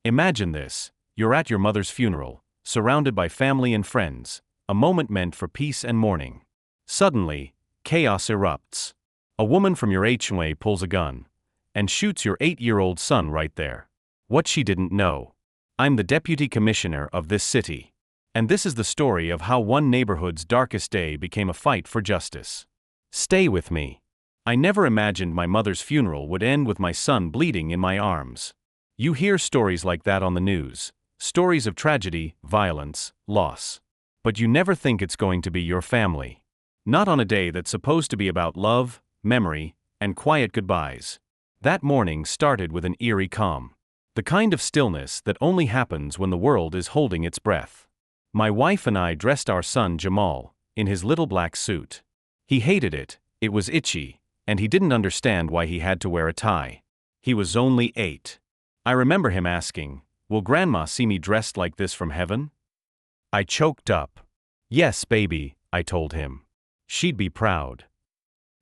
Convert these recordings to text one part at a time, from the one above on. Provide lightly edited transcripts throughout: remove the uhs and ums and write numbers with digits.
Imagine this: you're at your mother's funeral, surrounded by family and friends, a moment meant for peace and mourning. Suddenly, chaos erupts. A woman from your HOA pulls a gun and shoots your 8-year-old son right there. What she didn't know: I'm the deputy commissioner of this city. And this is the story of how one neighborhood's darkest day became a fight for justice. Stay with me. I never imagined my mother's funeral would end with my son bleeding in my arms. You hear stories like that on the news, stories of tragedy, violence, loss. But you never think it's going to be your family. Not on a day that's supposed to be about love, memory, and quiet goodbyes. That morning started with an eerie calm. The kind of stillness that only happens when the world is holding its breath. My wife and I dressed our son Jamal in his little black suit. He hated it, it was itchy, and he didn't understand why he had to wear a tie. He was only 8. I remember him asking, "Will Grandma see me dressed like this from heaven?" I choked up. "Yes, baby," I told him. "She'd be proud."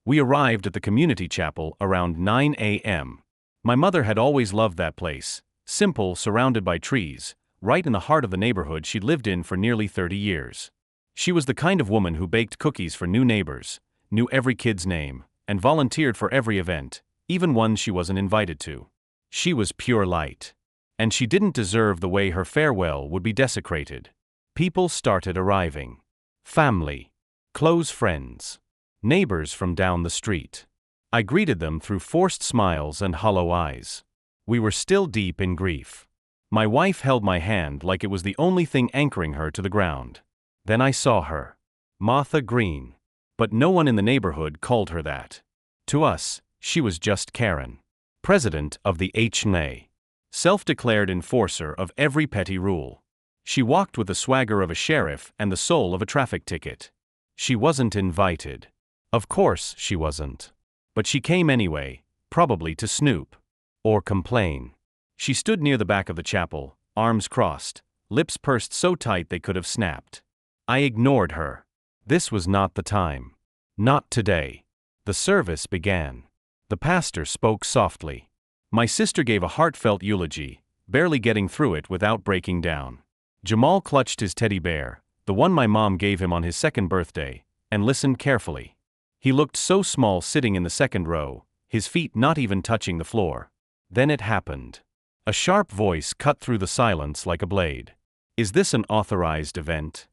We arrived at the community chapel around 9 a.m. My mother had always loved that place, simple, surrounded by trees, right in the heart of the neighborhood she'd lived in for nearly 30 years. She was the kind of woman who baked cookies for new neighbors, knew every kid's name, and volunteered for every event, even ones she wasn't invited to. She was pure light. And she didn't deserve the way her farewell would be desecrated. People started arriving. Family. Close friends. Neighbors from down the street. I greeted them through forced smiles and hollow eyes. We were still deep in grief. My wife held my hand like it was the only thing anchoring her to the ground. Then I saw her. Martha Green. But no one in the neighborhood called her that. To us, she was just Karen. President of the HOA. Self-declared enforcer of every petty rule. She walked with the swagger of a sheriff and the soul of a traffic ticket. She wasn't invited. Of course she wasn't. But she came anyway, probably to snoop. Or complain. She stood near the back of the chapel, arms crossed, lips pursed so tight they could have snapped. I ignored her. This was not the time. Not today. The service began. The pastor spoke softly. My sister gave a heartfelt eulogy, barely getting through it without breaking down. Jamal clutched his teddy bear, the one my mom gave him on his 2nd birthday, and listened carefully. He looked so small sitting in the 2nd row, his feet not even touching the floor. Then it happened. A sharp voice cut through the silence like a blade. "Is this an authorized event?"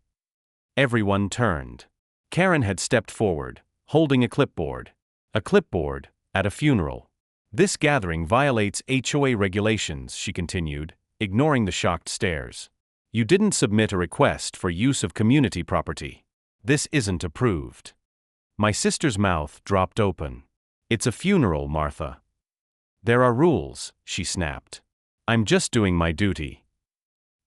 Everyone turned. Karen had stepped forward, holding a clipboard. A clipboard, at a funeral. "This gathering violates HOA regulations," she continued, ignoring the shocked stares. "You didn't submit a request for use of community property. This isn't approved." My sister's mouth dropped open. "It's a funeral, Martha." "There are rules," she snapped. "I'm just doing my duty."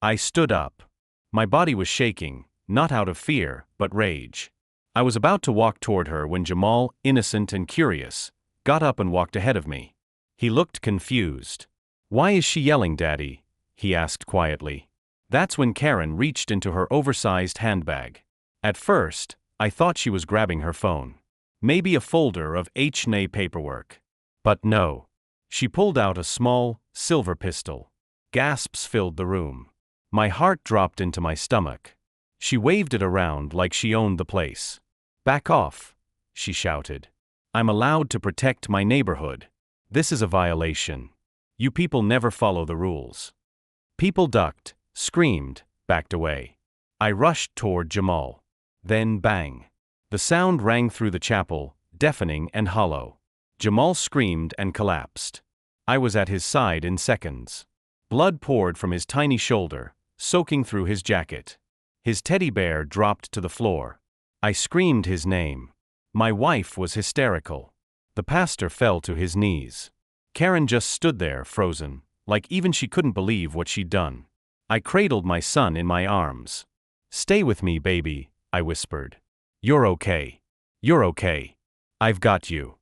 I stood up. My body was shaking, not out of fear, but rage. I was about to walk toward her when Jamal, innocent and curious, got up and walked ahead of me. He looked confused. "Why is she yelling, Daddy?" he asked quietly. That's when Karen reached into her oversized handbag. At first, I thought she was grabbing her phone. Maybe a folder of HOA paperwork. But no. She pulled out a small, silver pistol. Gasps filled the room. My heart dropped into my stomach. She waved it around like she owned the place. "Back off," she shouted. "I'm allowed to protect my neighborhood. This is a violation. You people never follow the rules." People ducked, screamed, backed away. I rushed toward Jamal. Then bang. The sound rang through the chapel, deafening and hollow. Jamal screamed and collapsed. I was at his side in seconds. Blood poured from his tiny shoulder, soaking through his jacket. His teddy bear dropped to the floor. I screamed his name. My wife was hysterical. The pastor fell to his knees. Karen just stood there, frozen, like even she couldn't believe what she'd done. I cradled my son in my arms. "Stay with me, baby," I whispered. "You're okay. You're okay. I've got you."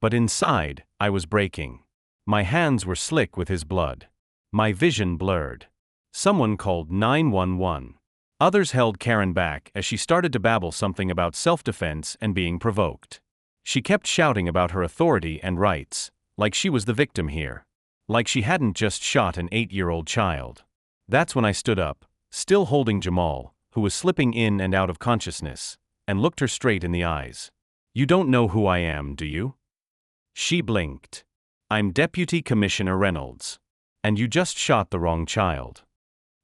But inside, I was breaking. My hands were slick with his blood. My vision blurred. Someone called 911. Others held Karen back as she started to babble something about self-defense and being provoked. She kept shouting about her authority and rights, like she was the victim here. like she hadn't just shot an 8-year-old child. That's when I stood up, still holding Jamal, who was slipping in and out of consciousness, and looked her straight in the eyes. "You don't know who I am, do you?" She blinked. "I'm Deputy Commissioner Reynolds. And you just shot the wrong child."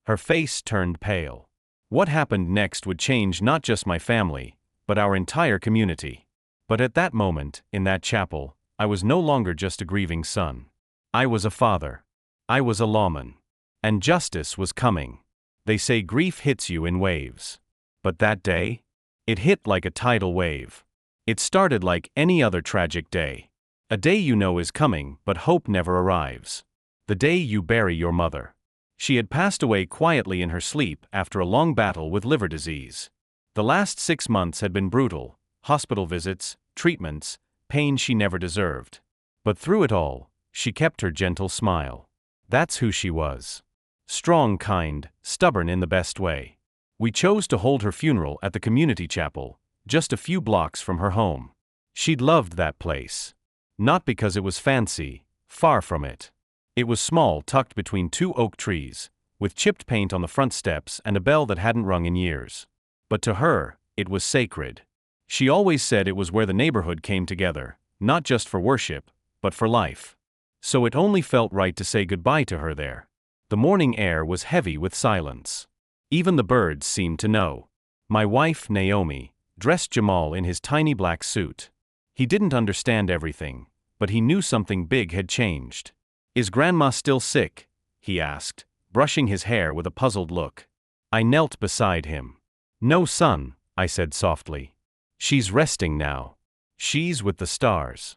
Her face turned pale. What happened next would change not just my family, but our entire community. But at that moment, in that chapel, I was no longer just a grieving son. I was a father. I was a lawman. And justice was coming. They say grief hits you in waves. But that day? It hit like a tidal wave. It started like any other tragic day. A day you know is coming, but hope never arrives. The day you bury your mother. She had passed away quietly in her sleep after a long battle with liver disease. The last 6 months had been brutal: hospital visits, treatments, pain she never deserved. But through it all, she kept her gentle smile. That's who she was. Strong, kind, stubborn in the best way. We chose to hold her funeral at the community chapel, just a few blocks from her home. She'd loved that place. Not because it was fancy, far from it. It was small, tucked between 2 oak trees, with chipped paint on the front steps and a bell that hadn't rung in years. But to her, it was sacred. She always said it was where the neighborhood came together, not just for worship, but for life. So it only felt right to say goodbye to her there. The morning air was heavy with silence. Even the birds seemed to know. My wife, Naomi, dressed Jamal in his tiny black suit. He didn't understand everything, but he knew something big had changed. "Is Grandma still sick?" he asked, brushing his hair with a puzzled look. I knelt beside him. "No, son," I said softly. "She's resting now. She's with the stars."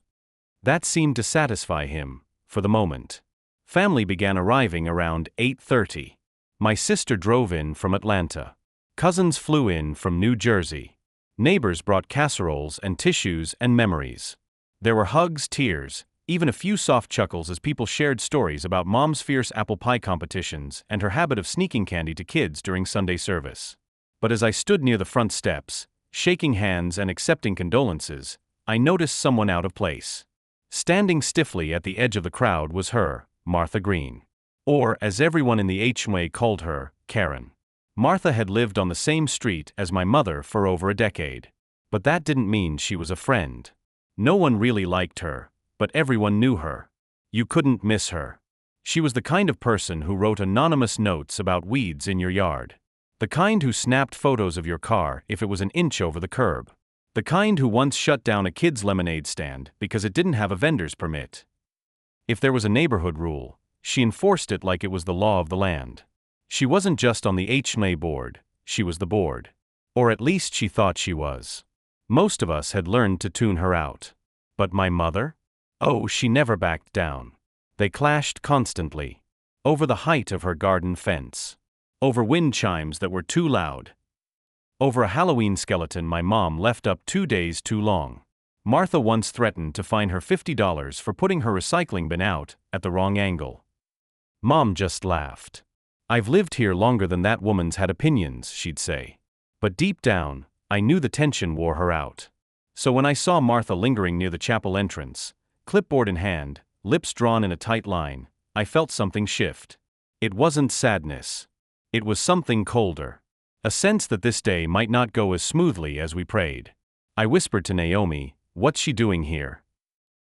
That seemed to satisfy him, for the moment. Family began arriving around 8:30. My sister drove in from Atlanta. Cousins flew in from New Jersey. Neighbors brought casseroles and tissues and memories. There were hugs, tears, even a few soft chuckles as people shared stories about Mom's fierce apple pie competitions and her habit of sneaking candy to kids during Sunday service. But as I stood near the front steps, shaking hands and accepting condolences, I noticed someone out of place. Standing stiffly at the edge of the crowd was her, Martha Green. Or, as everyone in the HOA called her, Karen. Martha had lived on the same street as my mother for over a decade. But that didn't mean she was a friend. No one really liked her, but everyone knew her. You couldn't miss her. She was the kind of person who wrote anonymous notes about weeds in your yard. The kind who snapped photos of your car if it was an inch over the curb. The kind who once shut down a kid's lemonade stand because it didn't have a vendor's permit. If there was a neighborhood rule, she enforced it like it was the law of the land. She wasn't just on the HOA board, she was the board. Or at least she thought she was. Most of us had learned to tune her out. But my mother? Oh, she never backed down. They clashed constantly. Over the height of her garden fence. Over wind chimes that were too loud. Over a Halloween skeleton my mom left up 2 days too long. Martha once threatened to fine her $50 for putting her recycling bin out at the wrong angle. Mom just laughed. "I've lived here longer than that woman's had opinions," she'd say. But deep down, I knew the tension wore her out. So when I saw Martha lingering near the chapel entrance, clipboard in hand, lips drawn in a tight line, I felt something shift. It wasn't sadness. It was something colder. A sense that this day might not go as smoothly as we prayed. I whispered to Naomi, "What's she doing here?"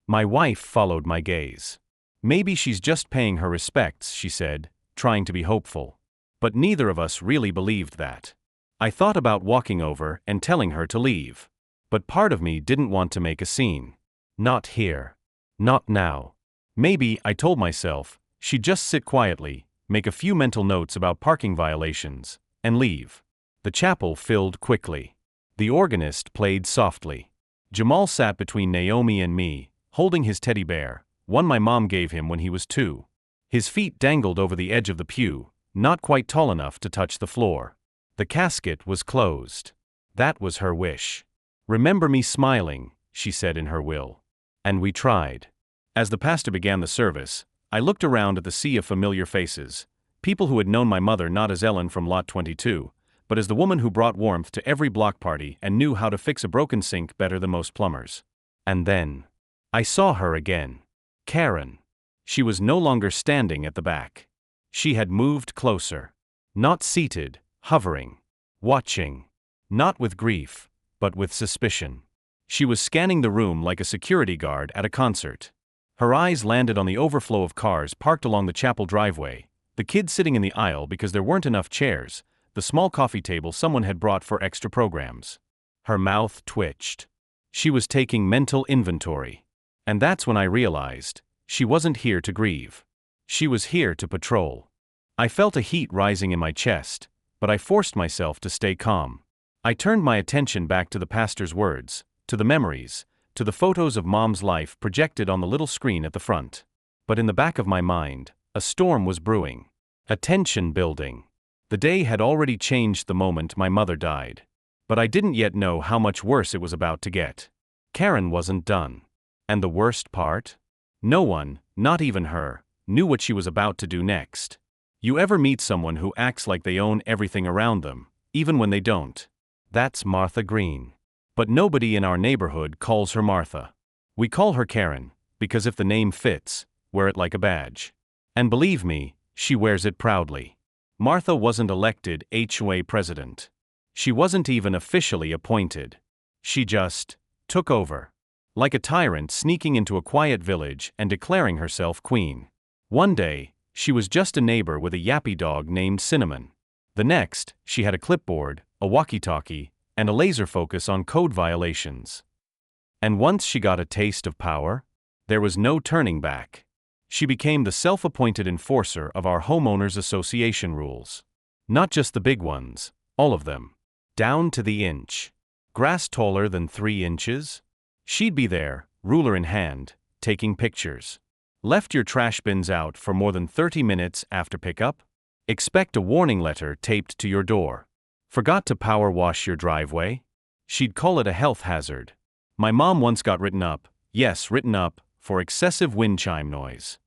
My wife followed my gaze. "Maybe she's just paying her respects," she said, trying to be hopeful. But neither of us really believed that. I thought about walking over and telling her to leave. But part of me didn't want to make a scene. Not here. Not now. Maybe, I told myself, she'd just sit quietly, make a few mental notes about parking violations, and leave. The chapel filled quickly. The organist played softly. Jamal sat between Naomi and me, holding his teddy bear, one my mom gave him when he was 2. His feet dangled over the edge of the pew, not quite tall enough to touch the floor. The casket was closed. That was her wish. "Remember me smiling," she said in her will. And we tried. As the pastor began the service, I looked around at the sea of familiar faces, people who had known my mother not as Ellen from Lot 22, but as the woman who brought warmth to every block party and knew how to fix a broken sink better than most plumbers. And then I saw her again. Karen. She was no longer standing at the back. She had moved closer. Not seated, hovering. Watching. Not with grief, but with suspicion. She was scanning the room like a security guard at a concert. Her eyes landed on the overflow of cars parked along the chapel driveway, the kids sitting in the aisle because there weren't enough chairs, the small coffee table someone had brought for extra programs. Her mouth twitched. She was taking mental inventory. And that's when I realized, she wasn't here to grieve. She was here to patrol. I felt a heat rising in my chest, but I forced myself to stay calm. I turned my attention back to the pastor's words, to the memories, to the photos of Mom's life projected on the little screen at the front. But in the back of my mind, a storm was brewing. A tension building. The day had already changed the moment my mother died. But I didn't yet know how much worse it was about to get. Karen wasn't done. And the worst part? No one, not even her, knew what she was about to do next. You ever meet someone who acts like they own everything around them, even when they don't? That's Martha Green. But nobody in our neighborhood calls her Martha. We call her Karen, because if the name fits, wear it like a badge. And believe me, she wears it proudly. Martha wasn't elected HOA president. She wasn't even officially appointed. She just took over. Like a tyrant sneaking into a quiet village and declaring herself queen. One day, she was just a neighbor with a yappy dog named Cinnamon. The next, she had a clipboard, a walkie-talkie, and a laser focus on code violations. And once she got a taste of power, there was no turning back. She became the self-appointed enforcer of our homeowners association rules. Not just the big ones, all of them. Down to the inch. Grass taller than 3 inches? She'd be there, ruler in hand, taking pictures. Left your trash bins out for more than 30 minutes after pickup? Expect a warning letter taped to your door. Forgot to power wash your driveway? She'd call it a health hazard. My mom once got written up, yes, written up, for excessive wind chime noise.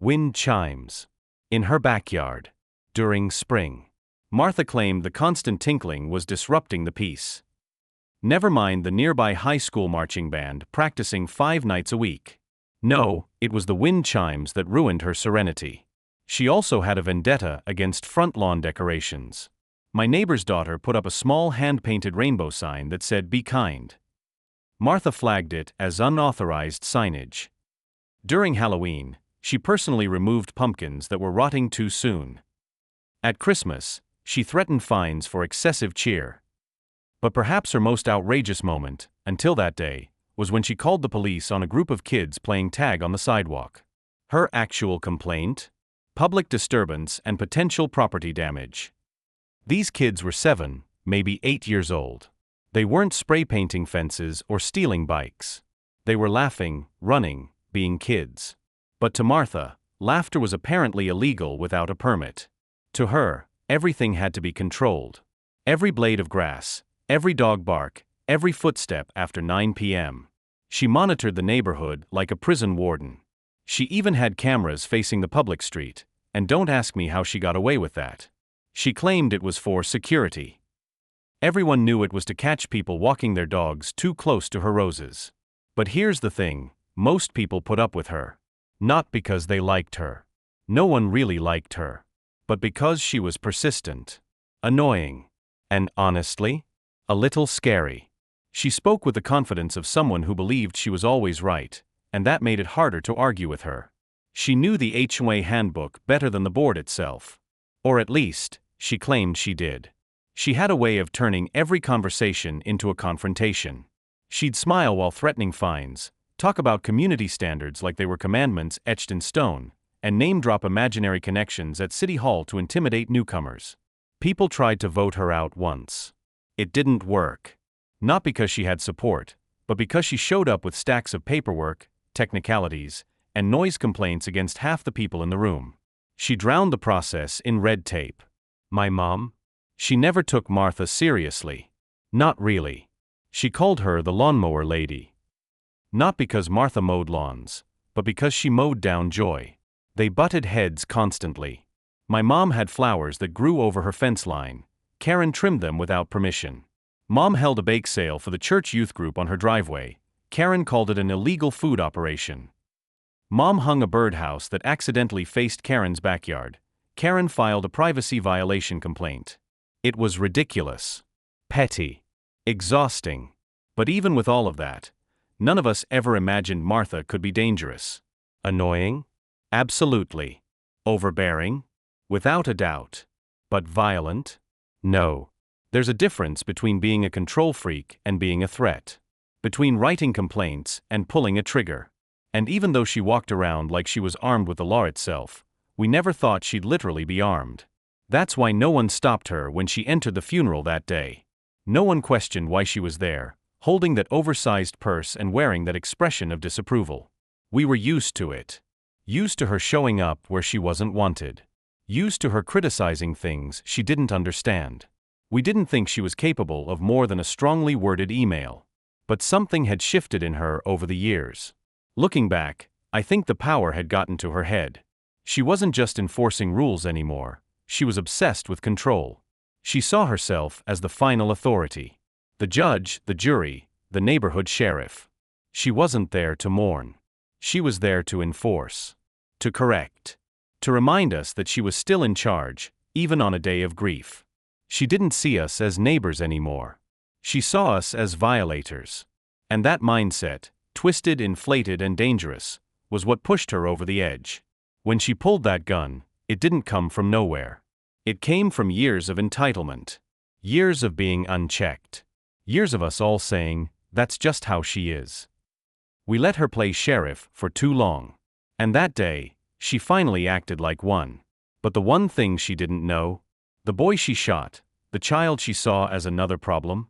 Wind chimes. In her backyard. During spring. Martha claimed the constant tinkling was disrupting the peace. Never mind the nearby high school marching band practicing 5 nights a week. No, it was the wind chimes that ruined her serenity. She also had a vendetta against front lawn decorations. My neighbor's daughter put up a small hand-painted rainbow sign that said, "Be kind." Martha flagged it as unauthorized signage. During Halloween, she personally removed pumpkins that were rotting too soon. At Christmas, she threatened fines for excessive cheer. But perhaps her most outrageous moment, until that day, was when she called the police on a group of kids playing tag on the sidewalk. Her actual complaint? Public disturbance and potential property damage. These kids were 7, maybe 8 years old. They weren't spray painting fences or stealing bikes. They were laughing, running, being kids. But to Martha, laughter was apparently illegal without a permit. To her, everything had to be controlled. Every blade of grass, every dog bark, every footstep after 9 p.m. She monitored the neighborhood like a prison warden. She even had cameras facing the public street, and don't ask me how she got away with that. She claimed it was for security. Everyone knew it was to catch people walking their dogs too close to her roses. But here's the thing, most people put up with her. Not because they liked her. No one really liked her. But because she was persistent. Annoying. And honestly, a little scary. She spoke with the confidence of someone who believed she was always right, and that made it harder to argue with her. She knew the HOA handbook better than the board itself. Or at least, she claimed she did. She had a way of turning every conversation into a confrontation. She'd smile while threatening fines, talk about community standards like they were commandments etched in stone, and name-drop imaginary connections at City Hall to intimidate newcomers. People tried to vote her out once. It didn't work. Not because she had support, but because she showed up with stacks of paperwork, technicalities, and noise complaints against half the people in the room. She drowned the process in red tape. My mom? She never took Martha seriously. Not really. She called her the lawnmower lady. Not because Martha mowed lawns, but because she mowed down joy. They butted heads constantly. My mom had flowers that grew over her fence line. Karen trimmed them without permission. Mom held a bake sale for the church youth group on her driveway. Karen called it an illegal food operation. Mom hung a birdhouse that accidentally faced Karen's backyard. Karen filed a privacy violation complaint. It was ridiculous. Petty. Exhausting. But even with all of that, none of us ever imagined Martha could be dangerous. Annoying? Absolutely. Overbearing? Without a doubt. But violent? No. There's a difference between being a control freak and being a threat. Between writing complaints and pulling a trigger. And even though she walked around like she was armed with the law itself, we never thought she'd literally be armed. That's why no one stopped her when she entered the funeral that day. No one questioned why she was there, holding that oversized purse and wearing that expression of disapproval. We were used to it. Used to her showing up where she wasn't wanted. Used to her criticizing things she didn't understand. We didn't think she was capable of more than a strongly worded email. But something had shifted in her over the years. Looking back, I think the power had gotten to her head. She wasn't just enforcing rules anymore, she was obsessed with control. She saw herself as the final authority. The judge, the jury, the neighborhood sheriff. She wasn't there to mourn. She was there to enforce. To correct. To remind us that she was still in charge, even on a day of grief. She didn't see us as neighbors anymore. She saw us as violators. And that mindset, twisted, inflated, and dangerous, was what pushed her over the edge. When she pulled that gun, it didn't come from nowhere. It came from years of entitlement. Years of being unchecked. Years of us all saying, that's just how she is. We let her play sheriff for too long. And that day, she finally acted like one. But the one thing she didn't know, the boy she shot, the child she saw as another problem,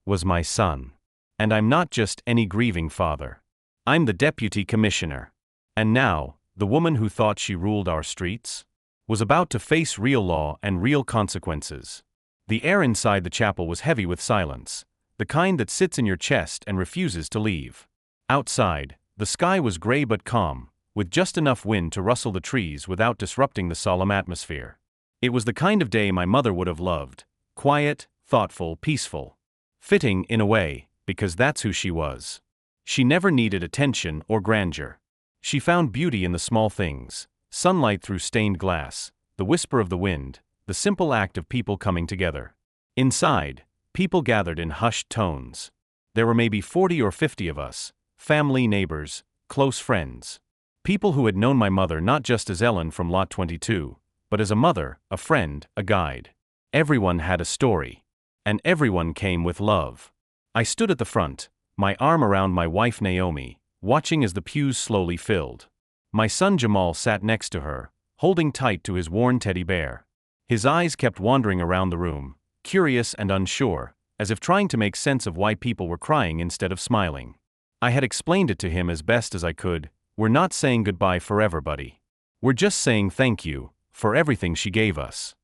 was my son. And I'm not just any grieving father. I'm the deputy commissioner. And now, the woman who thought she ruled our streets was about to face real law and real consequences. The air inside the chapel was heavy with silence, the kind that sits in your chest and refuses to leave. Outside, the sky was gray but calm, with just enough wind to rustle the trees without disrupting the solemn atmosphere. It was the kind of day my mother would have loved, quiet, thoughtful, peaceful. Fitting, in a way, because that's who she was. She never needed attention or grandeur. She found beauty in the small things, sunlight through stained glass, the whisper of the wind, the simple act of people coming together. Inside, people gathered in hushed tones. There were maybe 40 or 50 of us, family, neighbors, close friends. People who had known my mother not just as Ellen from Lot 22, but as a mother, a friend, a guide. Everyone had a story. And everyone came with love. I stood at the front, my arm around my wife Naomi, watching as the pews slowly filled. My son Jamal sat next to her, holding tight to his worn teddy bear. His eyes kept wandering around the room, curious and unsure, as if trying to make sense of why people were crying instead of smiling. I had explained it to him as best as I could. We're not saying goodbye forever, buddy. We're just saying thank you for everything she gave us.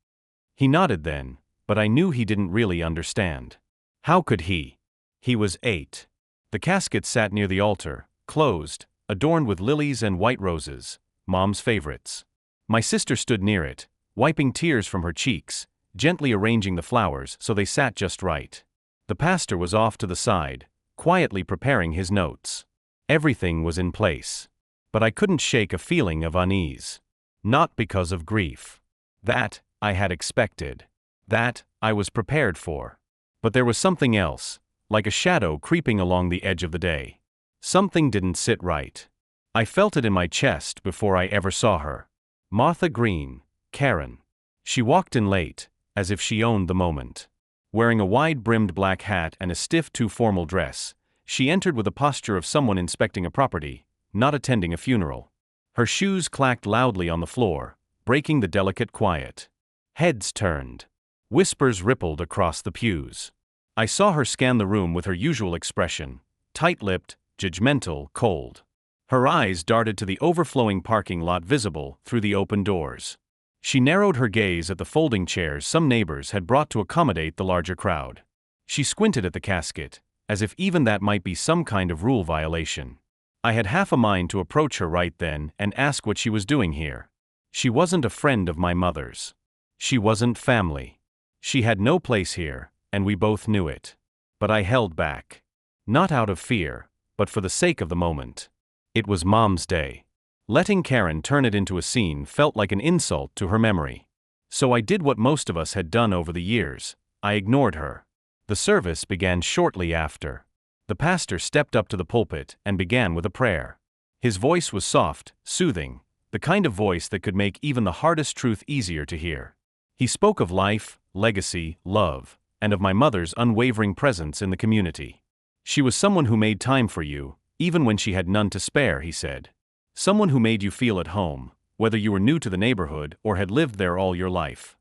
He nodded then, but I knew he didn't really understand. How could he? He was 8. The casket sat near the altar, closed, adorned with lilies and white roses, Mom's favorites. My sister stood near it, wiping tears from her cheeks, gently arranging the flowers so they sat just right. The pastor was off to the side, quietly preparing his notes. Everything was in place. But I couldn't shake a feeling of unease. Not because of grief. That, I had expected. That, I was prepared for. But there was something else, like a shadow creeping along the edge of the day. Something didn't sit right. I felt it in my chest before I ever saw her. Martha Green, Karen. She walked in late, as if she owned the moment. Wearing a wide-brimmed black hat and a stiff too-formal dress, she entered with the posture of someone inspecting a property, not attending a funeral. Her shoes clacked loudly on the floor, breaking the delicate quiet. Heads turned. Whispers rippled across the pews. I saw her scan the room with her usual expression, tight-lipped, judgmental, cold. Her eyes darted to the overflowing parking lot visible through the open doors. She narrowed her gaze at the folding chairs some neighbors had brought to accommodate the larger crowd. She squinted at the casket, as if even that might be some kind of rule violation. I had half a mind to approach her right then and ask what she was doing here. She wasn't a friend of my mother's. She wasn't family. She had no place here, and we both knew it. But I held back. Not out of fear, but for the sake of the moment. It was Mom's day. Letting Karen turn it into a scene felt like an insult to her memory. So I did what most of us had done over the years. I ignored her. The service began shortly after. The pastor stepped up to the pulpit and began with a prayer. His voice was soft, soothing, the kind of voice that could make even the hardest truth easier to hear. He spoke of life, legacy, love, and of my mother's unwavering presence in the community. She was someone who made time for you, even when she had none to spare, he said. Someone who made you feel at home, whether you were new to the neighborhood or had lived there all your life.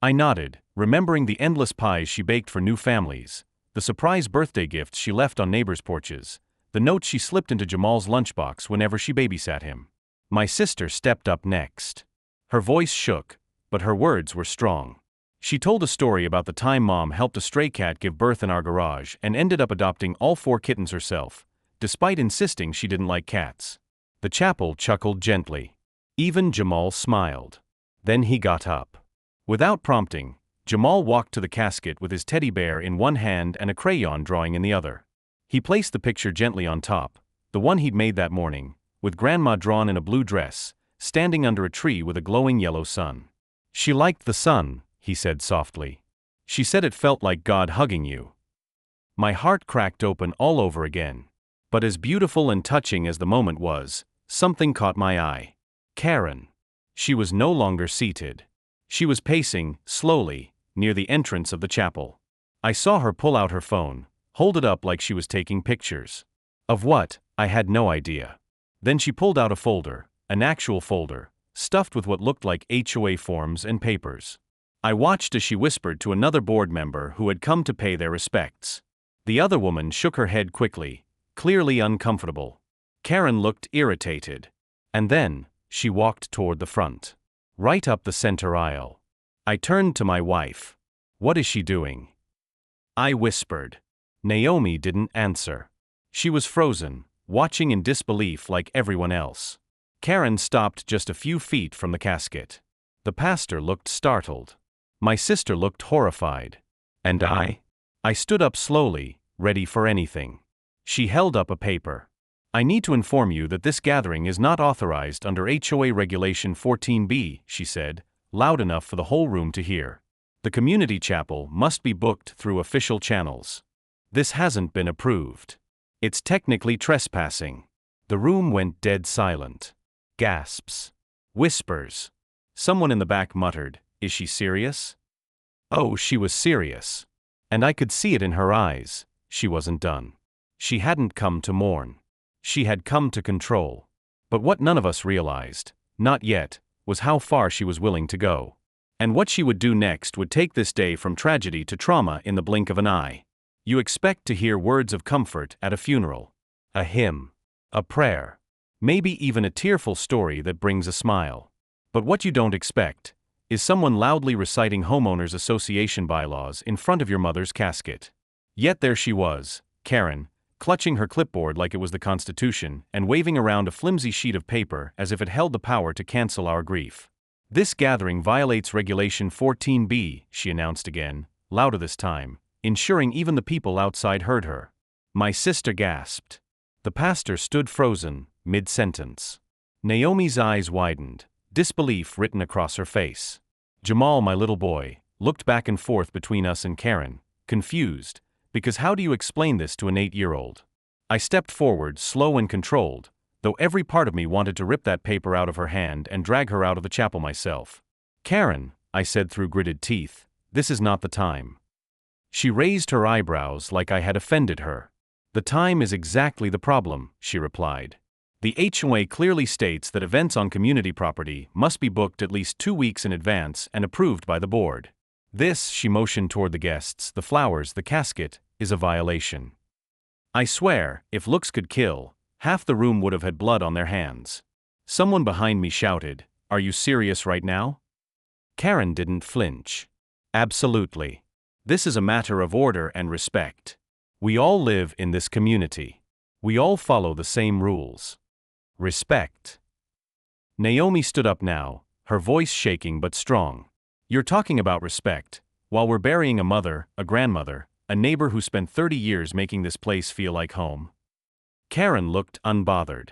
I nodded, remembering the endless pies she baked for new families, the surprise birthday gifts she left on neighbors' porches, the notes she slipped into Jamal's lunchbox whenever she babysat him. My sister stepped up next. Her voice shook, but her words were strong. She told a story about the time Mom helped a stray cat give birth in our garage and ended up adopting all 4 kittens herself, despite insisting she didn't like cats. The chapel chuckled gently. Even Jamal smiled. Then he got up. Without prompting, Jamal walked to the casket with his teddy bear in one hand and a crayon drawing in the other. He placed the picture gently on top, the one he'd made that morning, with Grandma drawn in a blue dress, standing under a tree with a glowing yellow sun. She liked the sun, he said softly. She said it felt like God hugging you. My heart cracked open all over again. But as beautiful and touching as the moment was, something caught my eye. Karen. She was no longer seated. She was pacing, slowly, near the entrance of the chapel. I saw her pull out her phone, hold it up like she was taking pictures. Of what, I had no idea. Then she pulled out a folder, an actual folder, stuffed with what looked like HOA forms and papers. I watched as she whispered to another board member who had come to pay their respects. The other woman shook her head quickly, clearly uncomfortable. Karen looked irritated. And then, she walked toward the front. Right up the center aisle. I turned to my wife. What is she doing? I whispered. Naomi didn't answer. She was frozen, watching in disbelief like everyone else. Karen stopped just a few feet from the casket. The pastor looked startled. My sister looked horrified. And I stood up slowly, ready for anything. She held up a paper. I need to inform you that this gathering is not authorized under HOA Regulation 14B, she said, loud enough for the whole room to hear. The community chapel must be booked through official channels. This hasn't been approved. It's technically trespassing. The room went dead silent. Gasps. Whispers. Someone in the back muttered, "Is she serious?" Oh, she was serious. And I could see it in her eyes. She wasn't done. She hadn't come to mourn. She had come to control. But what none of us realized, not yet, was how far she was willing to go. And what she would do next would take this day from tragedy to trauma in the blink of an eye. You expect to hear words of comfort at a funeral. A hymn. A prayer. Maybe even a tearful story that brings a smile. But what you don't expect is someone loudly reciting homeowners association bylaws in front of your mother's casket. Yet there she was, Karen, clutching her clipboard like it was the Constitution and waving around a flimsy sheet of paper as if it held the power to cancel our grief. This gathering violates Regulation 14B, she announced again, louder this time, ensuring even the people outside heard her. My sister gasped. The pastor stood frozen, mid-sentence. Naomi's eyes widened, disbelief written across her face. Jamal, my little boy, looked back and forth between us and Karen, confused, because how do you explain this to an 8-year-old? I stepped forward, slow and controlled, though every part of me wanted to rip that paper out of her hand and drag her out of the chapel myself. Karen, I said through gritted teeth, this is not the time. She raised her eyebrows like I had offended her. The time is exactly the problem, she replied. The HOA clearly states that events on community property must be booked at least 2 weeks in advance and approved by the board. This, she motioned toward the guests, the flowers, the casket, is a violation. I swear, if looks could kill, half the room would have had blood on their hands. Someone behind me shouted, "Are you serious right now?" Karen didn't flinch. Absolutely. This is a matter of order and respect. We all live in this community. We all follow the same rules. Respect. Naomi stood up now, her voice shaking but strong. You're talking about respect, while we're burying a mother, a grandmother, a neighbor who spent 30 years making this place feel like home. Karen looked unbothered.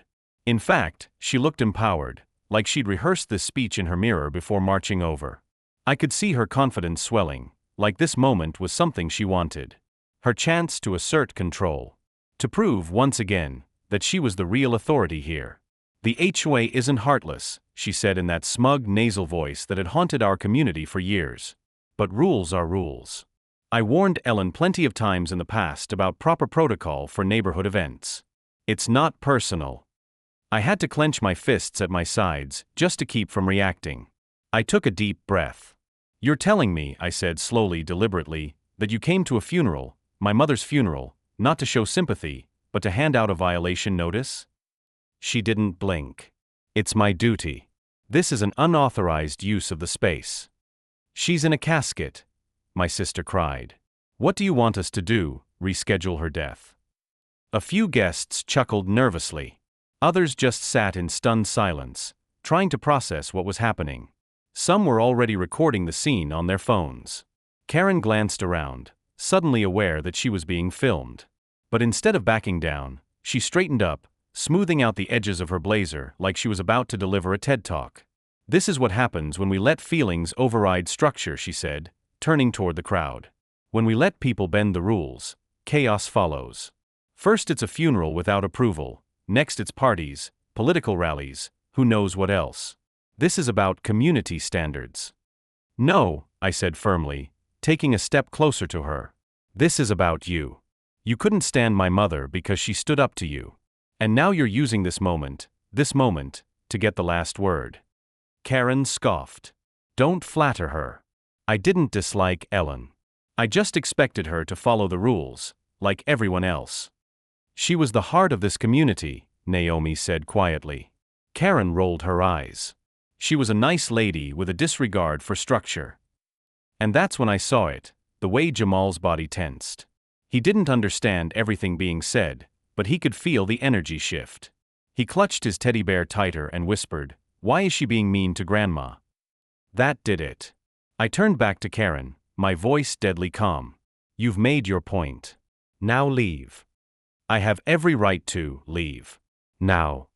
In fact, she looked empowered, like she'd rehearsed this speech in her mirror before marching over. I could see her confidence swelling, like this moment was something she wanted. Her chance to assert control. To prove, once again, that she was the real authority here. The HOA isn't heartless, she said in that smug nasal voice that had haunted our community for years. But rules are rules. I warned Ellen plenty of times in the past about proper protocol for neighborhood events. It's not personal. I had to clench my fists at my sides just to keep from reacting. I took a deep breath. You're telling me, I said slowly, deliberately, that you came to a funeral, my mother's funeral, not to show sympathy, but to hand out a violation notice? She didn't blink. It's my duty. This is an unauthorized use of the space. She's in a casket, my sister cried. What do you want us to do, reschedule her death? A few guests chuckled nervously. Others just sat in stunned silence, trying to process what was happening. Some were already recording the scene on their phones. Karen glanced around, suddenly aware that she was being filmed. But instead of backing down, she straightened up, smoothing out the edges of her blazer like she was about to deliver a TED Talk. This is what happens when we let feelings override structure, she said, turning toward the crowd. When we let people bend the rules, chaos follows. First it's a funeral without approval, next it's parties, political rallies, who knows what else. This is about community standards. No, I said firmly, taking a step closer to her. This is about you. You couldn't stand my mother because she stood up to you. And now you're using this moment, to get the last word. Karen scoffed. Don't flatter her. I didn't dislike Ellen. I just expected her to follow the rules, like everyone else. She was the heart of this community, Naomi said quietly. Karen rolled her eyes. She was a nice lady with a disregard for structure. And that's when I saw it, the way Jamal's body tensed. He didn't understand everything being said, but he could feel the energy shift. He clutched his teddy bear tighter and whispered, "Why is she being mean to Grandma?" That did it. I turned back to Karen, my voice deadly calm. You've made your point. Now leave. I have every right to leave. Now.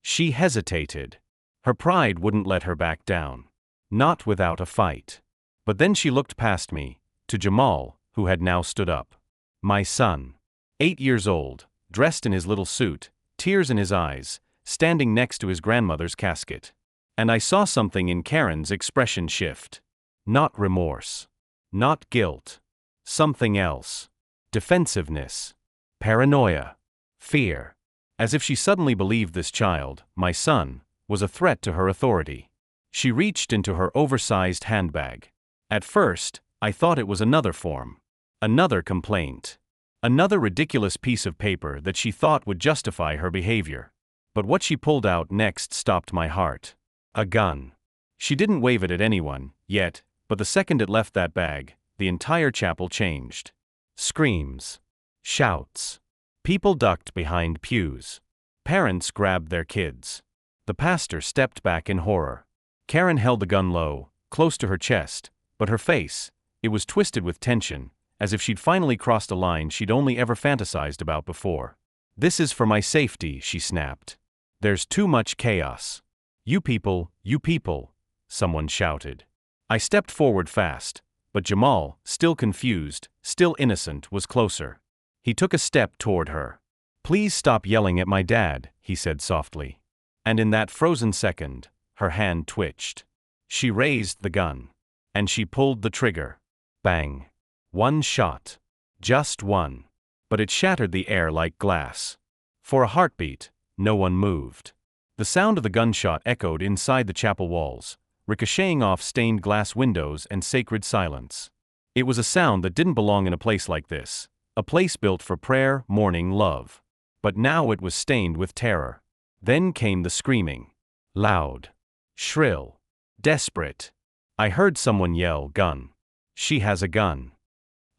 She hesitated. Her pride wouldn't let her back down. Not without a fight. But then she looked past me, to Jamal, who had now stood up. My son. 8 years old, dressed in his little suit, tears in his eyes, standing next to his grandmother's casket. And I saw something in Karen's expression shift. Not remorse. Not guilt. Something else. Defensiveness. Paranoia. Fear. As if she suddenly believed this child, my son, was a threat to her authority. She reached into her oversized handbag. At first, I thought it was another form. Another complaint. Another ridiculous piece of paper that she thought would justify her behavior. But what she pulled out next stopped my heart. A gun. She didn't wave it at anyone, yet, but the second it left that bag, the entire chapel changed. Screams. Shouts. People ducked behind pews. Parents grabbed their kids. The pastor stepped back in horror. Karen held the gun low, close to her chest, but her face, it was twisted with tension, as if she'd finally crossed a line she'd only ever fantasized about before. This is for my safety, she snapped. There's too much chaos. You people, someone shouted. I stepped forward fast, but Jamal, still confused, still innocent, was closer. He took a step toward her. Please stop yelling at my dad, he said softly. And in that frozen second, her hand twitched. She raised the gun. And she pulled the trigger. Bang. One shot. Just one. But it shattered the air like glass. For a heartbeat, no one moved. The sound of the gunshot echoed inside the chapel walls, ricocheting off stained glass windows and sacred silence. It was a sound that didn't belong in a place like this, a place built for prayer, mourning, love. But now it was stained with terror. Then came the screaming. Loud. Shrill. Desperate. I heard someone yell, "Gun. She has a gun."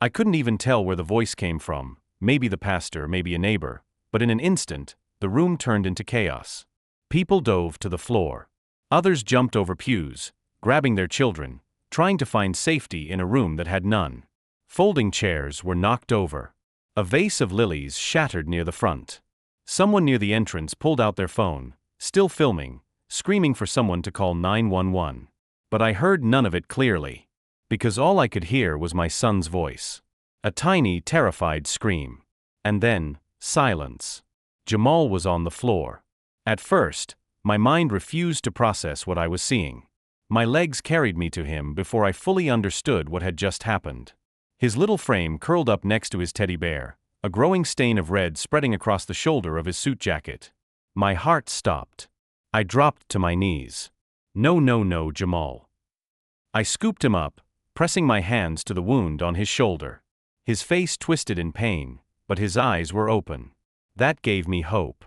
I couldn't even tell where the voice came from, maybe the pastor, maybe a neighbor, but in an instant, the room turned into chaos. People dove to the floor. Others jumped over pews, grabbing their children, trying to find safety in a room that had none. Folding chairs were knocked over. A vase of lilies shattered near the front. Someone near the entrance pulled out their phone, still filming, screaming for someone to call 911. But I heard none of it clearly. Because all I could hear was my son's voice. A tiny, terrified scream. And then, silence. Jamal was on the floor. At first, my mind refused to process what I was seeing. My legs carried me to him before I fully understood what had just happened. His little frame curled up next to his teddy bear, a growing stain of red spreading across the shoulder of his suit jacket. My heart stopped. I dropped to my knees. No, no, no, Jamal. I scooped him up, pressing my hands to the wound on his shoulder. His face twisted in pain, but his eyes were open. That gave me hope.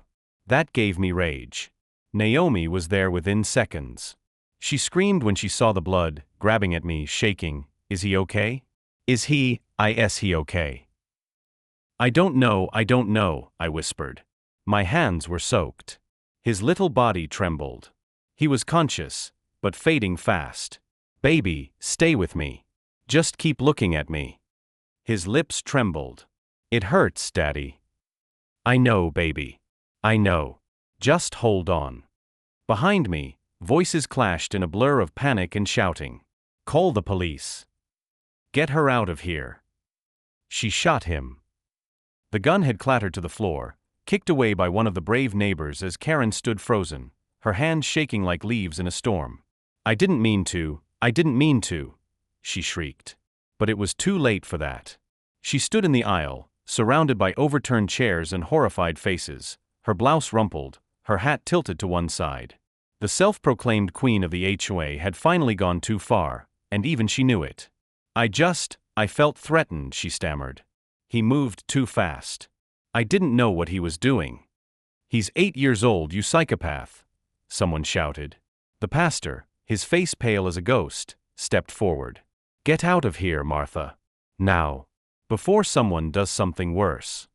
That gave me rage. Naomi was there within seconds. She screamed when she saw the blood, grabbing at me, shaking. Is he okay? Is he okay? I don't know, I whispered. My hands were soaked. His little body trembled. He was conscious, but fading fast. Baby, stay with me. Just keep looking at me. His lips trembled. It hurts, Daddy. I know, baby. I know. Just hold on. Behind me, voices clashed in a blur of panic and shouting. Call the police. Get her out of here. She shot him. The gun had clattered to the floor, kicked away by one of the brave neighbors as Karen stood frozen, her hands shaking like leaves in a storm. I didn't mean to, she shrieked. But it was too late for that. She stood in the aisle, surrounded by overturned chairs and horrified faces, her blouse rumpled, her hat tilted to one side. The self-proclaimed queen of the HOA had finally gone too far, and even she knew it. I felt threatened, she stammered. He moved too fast. I didn't know what he was doing. He's 8 years old, you psychopath, someone shouted. The pastor, his face pale as a ghost, stepped forward. Get out of here, Martha. Now. Before someone does something worse.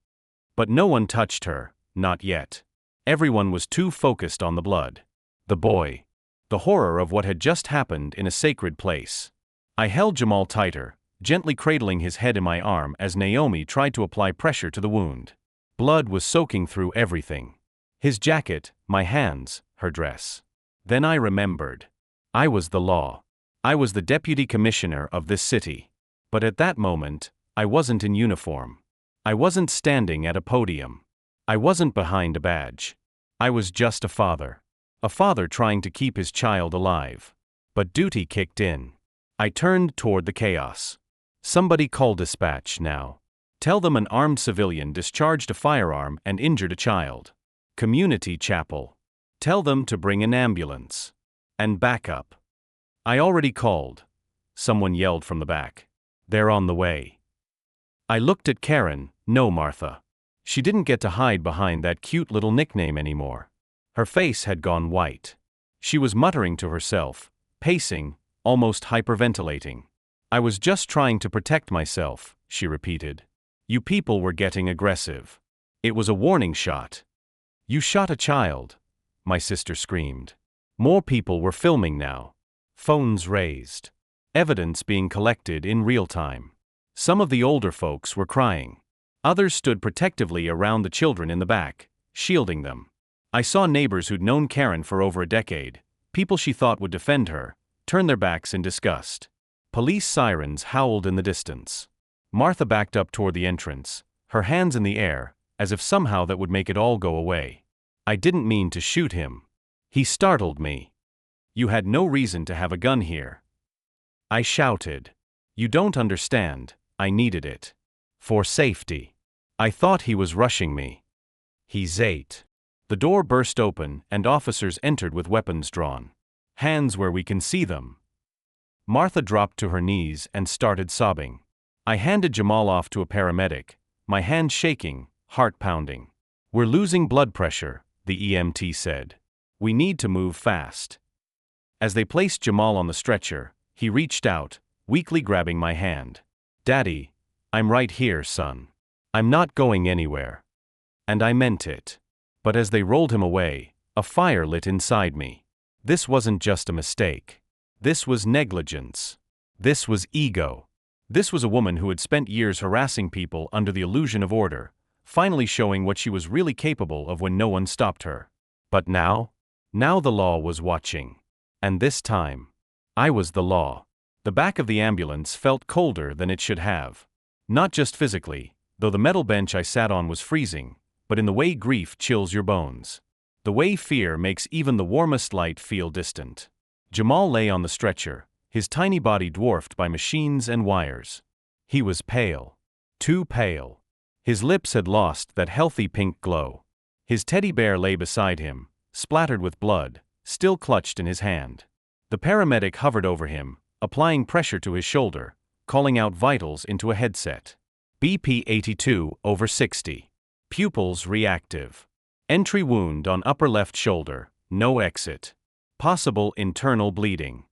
But no one touched her, not yet. Everyone was too focused on the blood. The boy. The horror of what had just happened in a sacred place. I held Jamal tighter, gently cradling his head in my arm as Naomi tried to apply pressure to the wound. Blood was soaking through everything. His jacket, my hands, her dress. Then I remembered. I was the law. I was the deputy commissioner of this city. But at that moment, I wasn't in uniform. I wasn't standing at a podium. I wasn't behind a badge. I was just a father. A father trying to keep his child alive. But duty kicked in. I turned toward the chaos. Somebody call dispatch now. Tell them an armed civilian discharged a firearm and injured a child. Community chapel. Tell them to bring an ambulance. And backup. I already called. Someone yelled from the back. They're on the way. I looked at Karen. No, Martha. She didn't get to hide behind that cute little nickname anymore. Her face had gone white. She was muttering to herself, pacing, almost hyperventilating. I was just trying to protect myself, she repeated. You people were getting aggressive. It was a warning shot. You shot a child, my sister screamed. More people were filming now. Phones raised. Evidence being collected in real time. Some of the older folks were crying. Others stood protectively around the children in the back, shielding them. I saw neighbors who'd known Karen for over a decade, people she thought would defend her, turn their backs in disgust. Police sirens howled in the distance. Martha backed up toward the entrance, her hands in the air, as if somehow that would make it all go away. I didn't mean to shoot him. He startled me. You had no reason to have a gun here. I shouted. You don't understand, I needed it. For safety. I thought he was rushing me. He's 8. The door burst open and officers entered with weapons drawn. Hands where we can see them. Martha dropped to her knees and started sobbing. I handed Jamal off to a paramedic, my hand shaking, heart pounding. We're losing blood pressure, the EMT said. We need to move fast. As they placed Jamal on the stretcher, he reached out, weakly grabbing my hand. Daddy, I'm right here, son. I'm not going anywhere. And I meant it. But as they rolled him away, a fire lit inside me. This wasn't just a mistake. This was negligence. This was ego. This was a woman who had spent years harassing people under the illusion of order, finally showing what she was really capable of when no one stopped her. But now? Now the law was watching. And this time, I was the law. The back of the ambulance felt colder than it should have. Not just physically, though the metal bench I sat on was freezing, but in the way grief chills your bones. The way fear makes even the warmest light feel distant. Jamal lay on the stretcher, his tiny body dwarfed by machines and wires. He was pale. Too pale. His lips had lost that healthy pink glow. His teddy bear lay beside him, splattered with blood, still clutched in his hand. The paramedic hovered over him, applying pressure to his shoulder, calling out vitals into a headset. BP 82/60. Pupils reactive. Entry wound on upper left shoulder, no exit. Possible internal bleeding.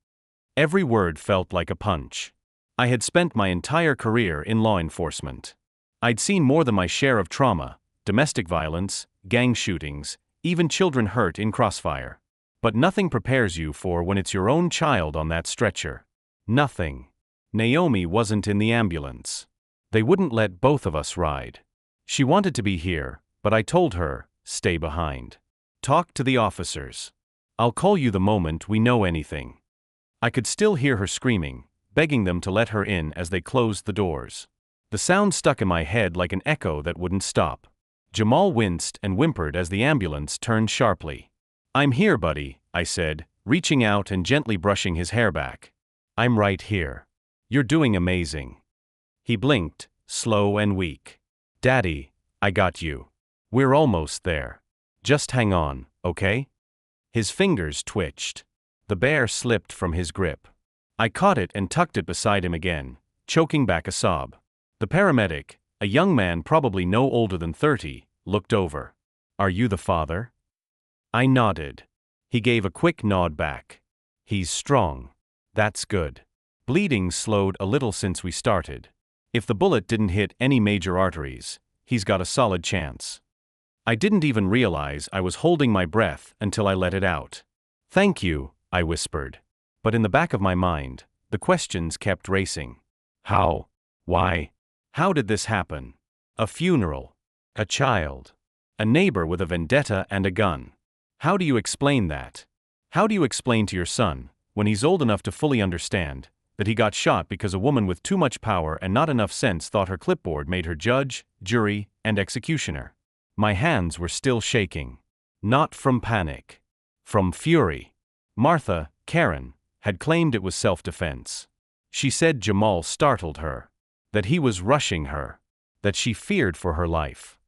Every word felt like a punch. I had spent my entire career in law enforcement. I'd seen more than my share of trauma, domestic violence, gang shootings, even children hurt in crossfire. But nothing prepares you for when it's your own child on that stretcher. Nothing. Naomi wasn't in the ambulance. They wouldn't let both of us ride. She wanted to be here, but I told her, stay behind. Talk to the officers. I'll call you the moment we know anything. I could still hear her screaming, begging them to let her in as they closed the doors. The sound stuck in my head like an echo that wouldn't stop. Jamal winced and whimpered as the ambulance turned sharply. I'm here, buddy, I said, reaching out and gently brushing his hair back. I'm right here. You're doing amazing. He blinked, slow and weak. Daddy, I got you. We're almost there. Just hang on, okay? His fingers twitched. The bear slipped from his grip. I caught it and tucked it beside him again, choking back a sob. The paramedic, a young man probably no older than 30, looked over. Are you the father? I nodded. He gave a quick nod back. He's strong. That's good. Bleeding slowed a little since we started. If the bullet didn't hit any major arteries, he's got a solid chance. I didn't even realize I was holding my breath until I let it out. Thank you, I whispered. But in the back of my mind, the questions kept racing. How? Why? How did this happen? A funeral. A child. A neighbor with a vendetta and a gun. How do you explain that? How do you explain to your son, when he's old enough to fully understand, that he got shot because a woman with too much power and not enough sense thought her clipboard made her judge, jury, and executioner? My hands were still shaking. Not from panic. From fury. Martha, Karen, had claimed it was self-defense. She said Jamal startled her. That he was rushing her. That she feared for her life.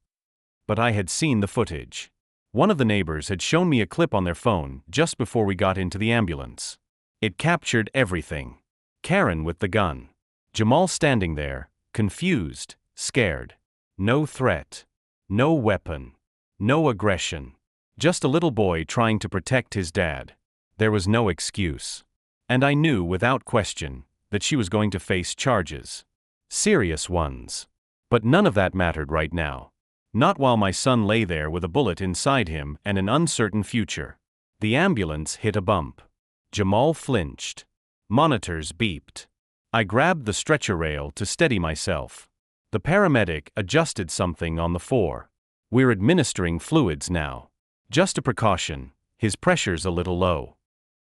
But I had seen the footage. One of the neighbors had shown me a clip on their phone just before we got into the ambulance. It captured everything. Karen with the gun. Jamal standing there, confused, scared. No threat. No weapon. No aggression. Just a little boy trying to protect his dad. There was no excuse. And I knew without question that she was going to face charges. Serious ones. But none of that mattered right now. Not while my son lay there with a bullet inside him and an uncertain future. The ambulance hit a bump. Jamal flinched. Monitors beeped. I grabbed the stretcher rail to steady myself. The paramedic adjusted something on the 4. We're administering fluids now. Just a precaution, his pressure's a little low.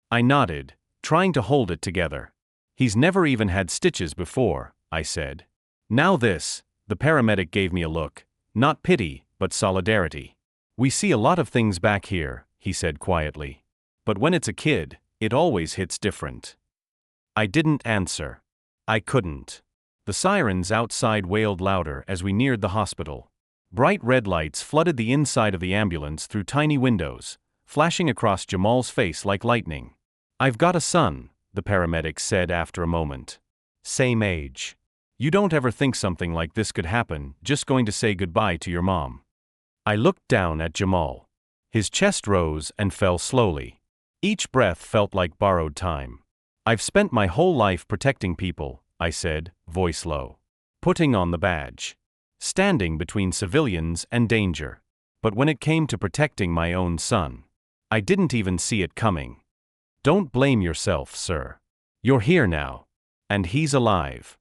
I nodded, trying to hold it together. He's never even had stitches before, I said. Now this, the paramedic gave me a look, not pity, but solidarity. We see a lot of things back here, he said quietly. But when it's a kid, it always hits different. I didn't answer. I couldn't. The sirens outside wailed louder as we neared the hospital. Bright red lights flooded the inside of the ambulance through tiny windows, flashing across Jamal's face like lightning. I've got a son, the paramedic said after a moment. Same age. You don't ever think something like this could happen, just going to say goodbye to your mom. I looked down at Jamal. His chest rose and fell slowly. Each breath felt like borrowed time. I've spent my whole life protecting people, I said, voice low. Putting on the badge. Standing between civilians and danger. But when it came to protecting my own son, I didn't even see it coming. Don't blame yourself, sir. You're here now. And he's alive.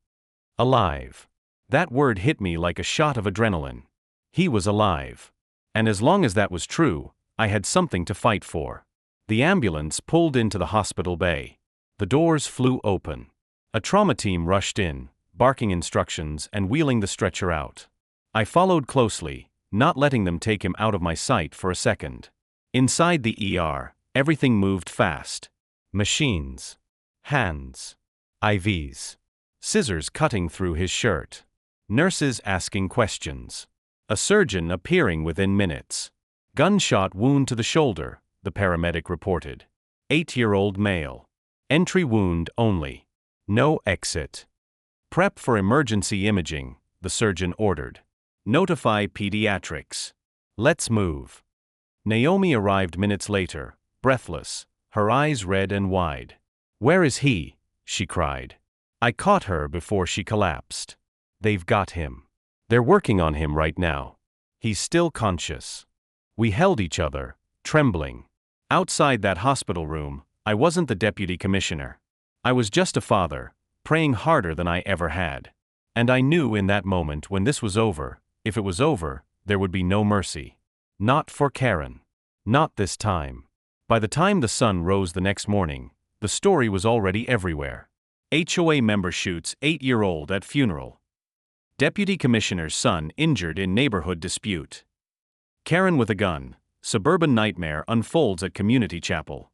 Alive. That word hit me like a shot of adrenaline. He was alive. And as long as that was true, I had something to fight for. The ambulance pulled into the hospital bay. The doors flew open. A trauma team rushed in, barking instructions and wheeling the stretcher out. I followed closely, not letting them take him out of my sight for a second. Inside the ER, everything moved fast. Machines. Hands. IVs. Scissors cutting through his shirt. Nurses asking questions. A surgeon appearing within minutes. Gunshot wound to the shoulder, the paramedic reported. 8-year-old male. Entry wound only. No exit. Prep for emergency imaging, the surgeon ordered. Notify pediatrics. Let's move. Naomi arrived minutes later, breathless, her eyes red and wide. Where is he? She cried. I caught her before she collapsed. They've got him. They're working on him right now. He's still conscious. We held each other, trembling. Outside that hospital room, I wasn't the deputy commissioner. I was just a father, praying harder than I ever had. And I knew in that moment when this was over, if it was over, there would be no mercy. Not for Karen. Not this time. By the time the sun rose the next morning, the story was already everywhere. HOA member shoots 8-year-old at funeral. Deputy Commissioner's son injured in neighborhood dispute. Karen with a gun, suburban nightmare unfolds at community chapel.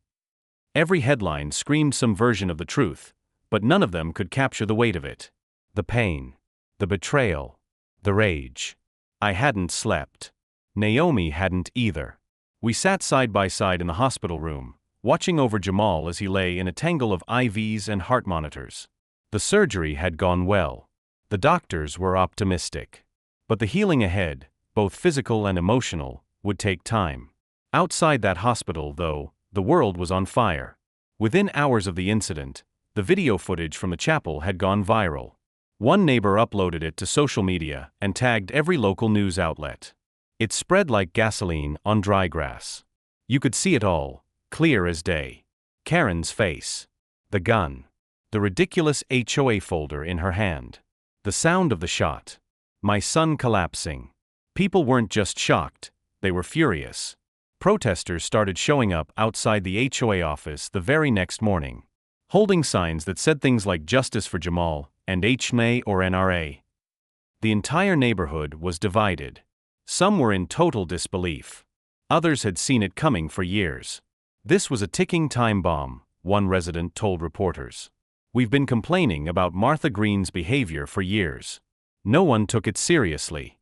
Every headline screamed some version of the truth, but none of them could capture the weight of it. The pain. The betrayal. The rage. I hadn't slept. Naomi hadn't either. We sat side by side in the hospital room, watching over Jamal as he lay in a tangle of IVs and heart monitors. The surgery had gone well. The doctors were optimistic. But the healing ahead, both physical and emotional, would take time. Outside that hospital, though, the world was on fire. Within hours of the incident, the video footage from the chapel had gone viral. One neighbor uploaded it to social media and tagged every local news outlet. It spread like gasoline on dry grass. You could see it all, clear as day. Karen's face. The gun. The ridiculous HOA folder in her hand. The sound of the shot. My son collapsing. People weren't just shocked, they were furious. Protesters started showing up outside the HOA office the very next morning, holding signs that said things like "Justice for Jamal" and "HMA or NRA." The entire neighborhood was divided. Some were in total disbelief. Others had seen it coming for years. This was a ticking time bomb, one resident told reporters. We've been complaining about Martha Greene's behavior for years. No one took it seriously.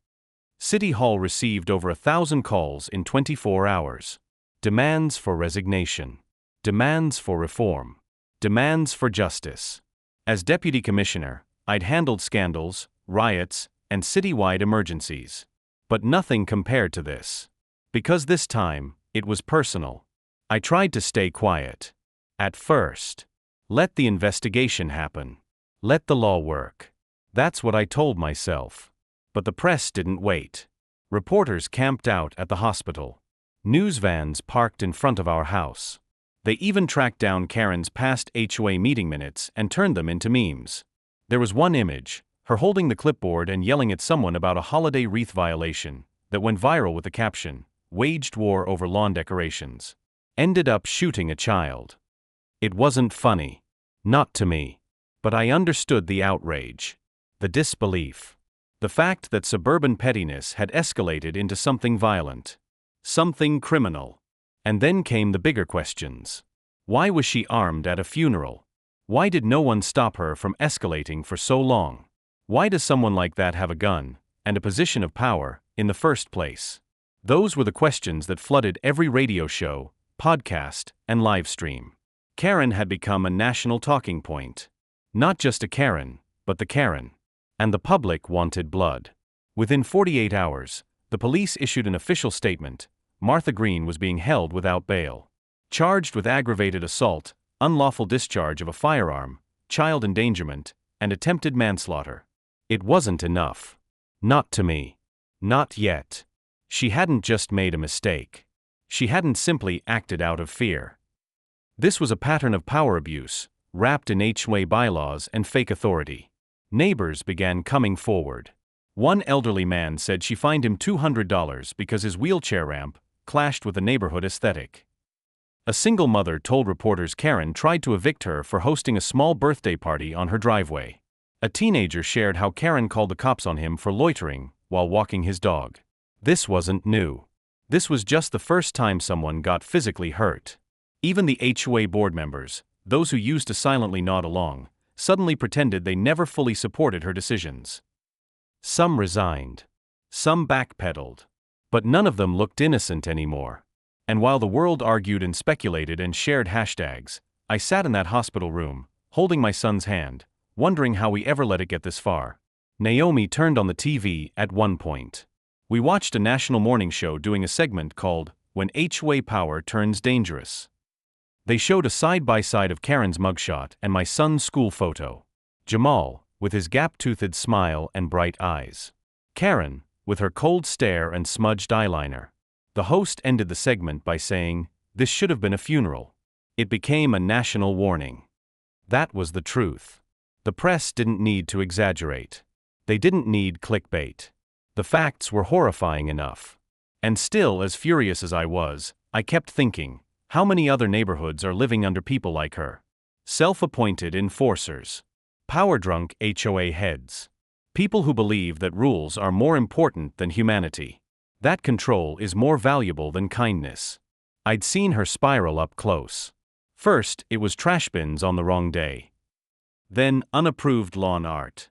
City Hall received over 1,000 calls in 24 hours. Demands for resignation. Demands for reform. Demands for justice. As deputy commissioner, I'd handled scandals, riots, and citywide emergencies. But nothing compared to this. Because this time, it was personal. I tried to stay quiet. At first. Let the investigation happen. Let the law work. That's what I told myself. But the press didn't wait. Reporters camped out at the hospital. News vans parked in front of our house. They even tracked down Karen's past HOA meeting minutes and turned them into memes. There was one image, her holding the clipboard and yelling at someone about a holiday wreath violation, that went viral with the caption, "Waged war over lawn decorations. Ended up shooting a child." It wasn't funny. Not to me. But I understood the outrage. The disbelief. The fact that suburban pettiness had escalated into something violent. Something criminal. And then came the bigger questions. Why was she armed at a funeral? Why did no one stop her from escalating for so long? Why does someone like that have a gun, and a position of power, in the first place? Those were the questions that flooded every radio show, podcast, and live stream. Karen had become a national talking point. Not just a Karen, but the Karen. And the public wanted blood. Within 48 hours, the police issued an official statement. Martha Greene was being held without bail. Charged with aggravated assault, unlawful discharge of a firearm, child endangerment, and attempted manslaughter. It wasn't enough. Not to me. Not yet. She hadn't just made a mistake. She hadn't simply acted out of fear. This was a pattern of power abuse, wrapped in HOA bylaws and fake authority. Neighbors began coming forward. One elderly man said she fined him $200 because his wheelchair ramp clashed with the neighborhood aesthetic. A single mother told reporters Karen tried to evict her for hosting a small birthday party on her driveway. A teenager shared how Karen called the cops on him for loitering while walking his dog. This wasn't new. This was just the first time someone got physically hurt. Even the HOA board members, those who used to silently nod along, suddenly pretended they never fully supported her decisions. Some resigned. Some backpedaled. But none of them looked innocent anymore. And while the world argued and speculated and shared hashtags, I sat in that hospital room, holding my son's hand, wondering how we ever let it get this far. Naomi turned on the TV at one point. We watched a national morning show doing a segment called When HOA Power Turns Dangerous. They showed a side-by-side of Karen's mugshot and my son's school photo. Jamal, with his gap-toothed smile and bright eyes. Karen, with her cold stare and smudged eyeliner. The host ended the segment by saying, "This should have been a funeral." It became a national warning. That was the truth. The press didn't need to exaggerate. They didn't need clickbait. The facts were horrifying enough. And still, as furious as I was, I kept thinking, how many other neighborhoods are living under people like her? Self-appointed enforcers. Power-drunk HOA heads. People who believe that rules are more important than humanity. That control is more valuable than kindness. I'd seen her spiral up close. First, it was trash bins on the wrong day. Then, unapproved lawn art.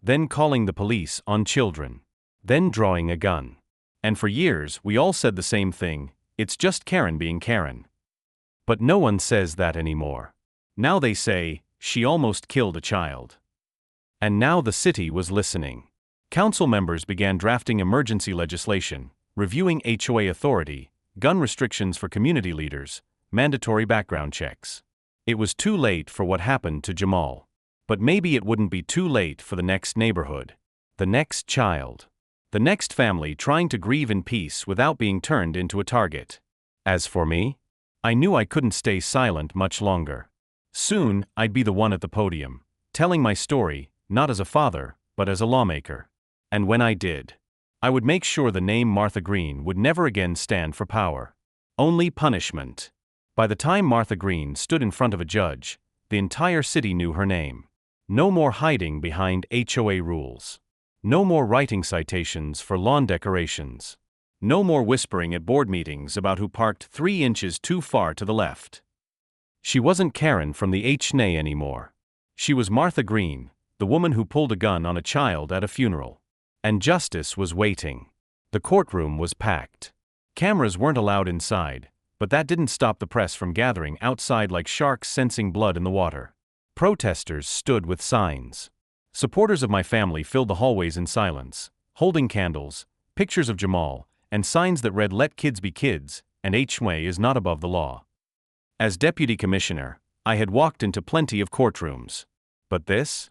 Then calling the police on children. Then drawing a gun. And for years, we all said the same thing, it's just Karen being Karen. But no one says that anymore. Now they say, she almost killed a child. And now the city was listening. Council members began drafting emergency legislation, reviewing HOA authority, gun restrictions for community leaders, mandatory background checks. It was too late for what happened to Jamal. But maybe it wouldn't be too late for the next neighborhood. The next child. The next family trying to grieve in peace without being turned into a target. As for me, I knew I couldn't stay silent much longer. Soon, I'd be the one at the podium, telling my story, not as a father, but as a lawmaker. And when I did, I would make sure the name Martha Green would never again stand for power. Only punishment. By the time Martha Green stood in front of a judge, the entire city knew her name. No more hiding behind HOA rules. No more writing citations for lawn decorations. No more whispering at board meetings about who parked 3 inches too far to the left. She wasn't Karen from the HNA anymore. She was Martha Green, the woman who pulled a gun on a child at a funeral. And justice was waiting. The courtroom was packed. Cameras weren't allowed inside, but that didn't stop the press from gathering outside like sharks sensing blood in the water. Protesters stood with signs. Supporters of my family filled the hallways in silence, holding candles, pictures of Jamal, and signs that read "Let kids be kids," and HOA is not above the law. As deputy commissioner, I had walked into plenty of courtrooms. But this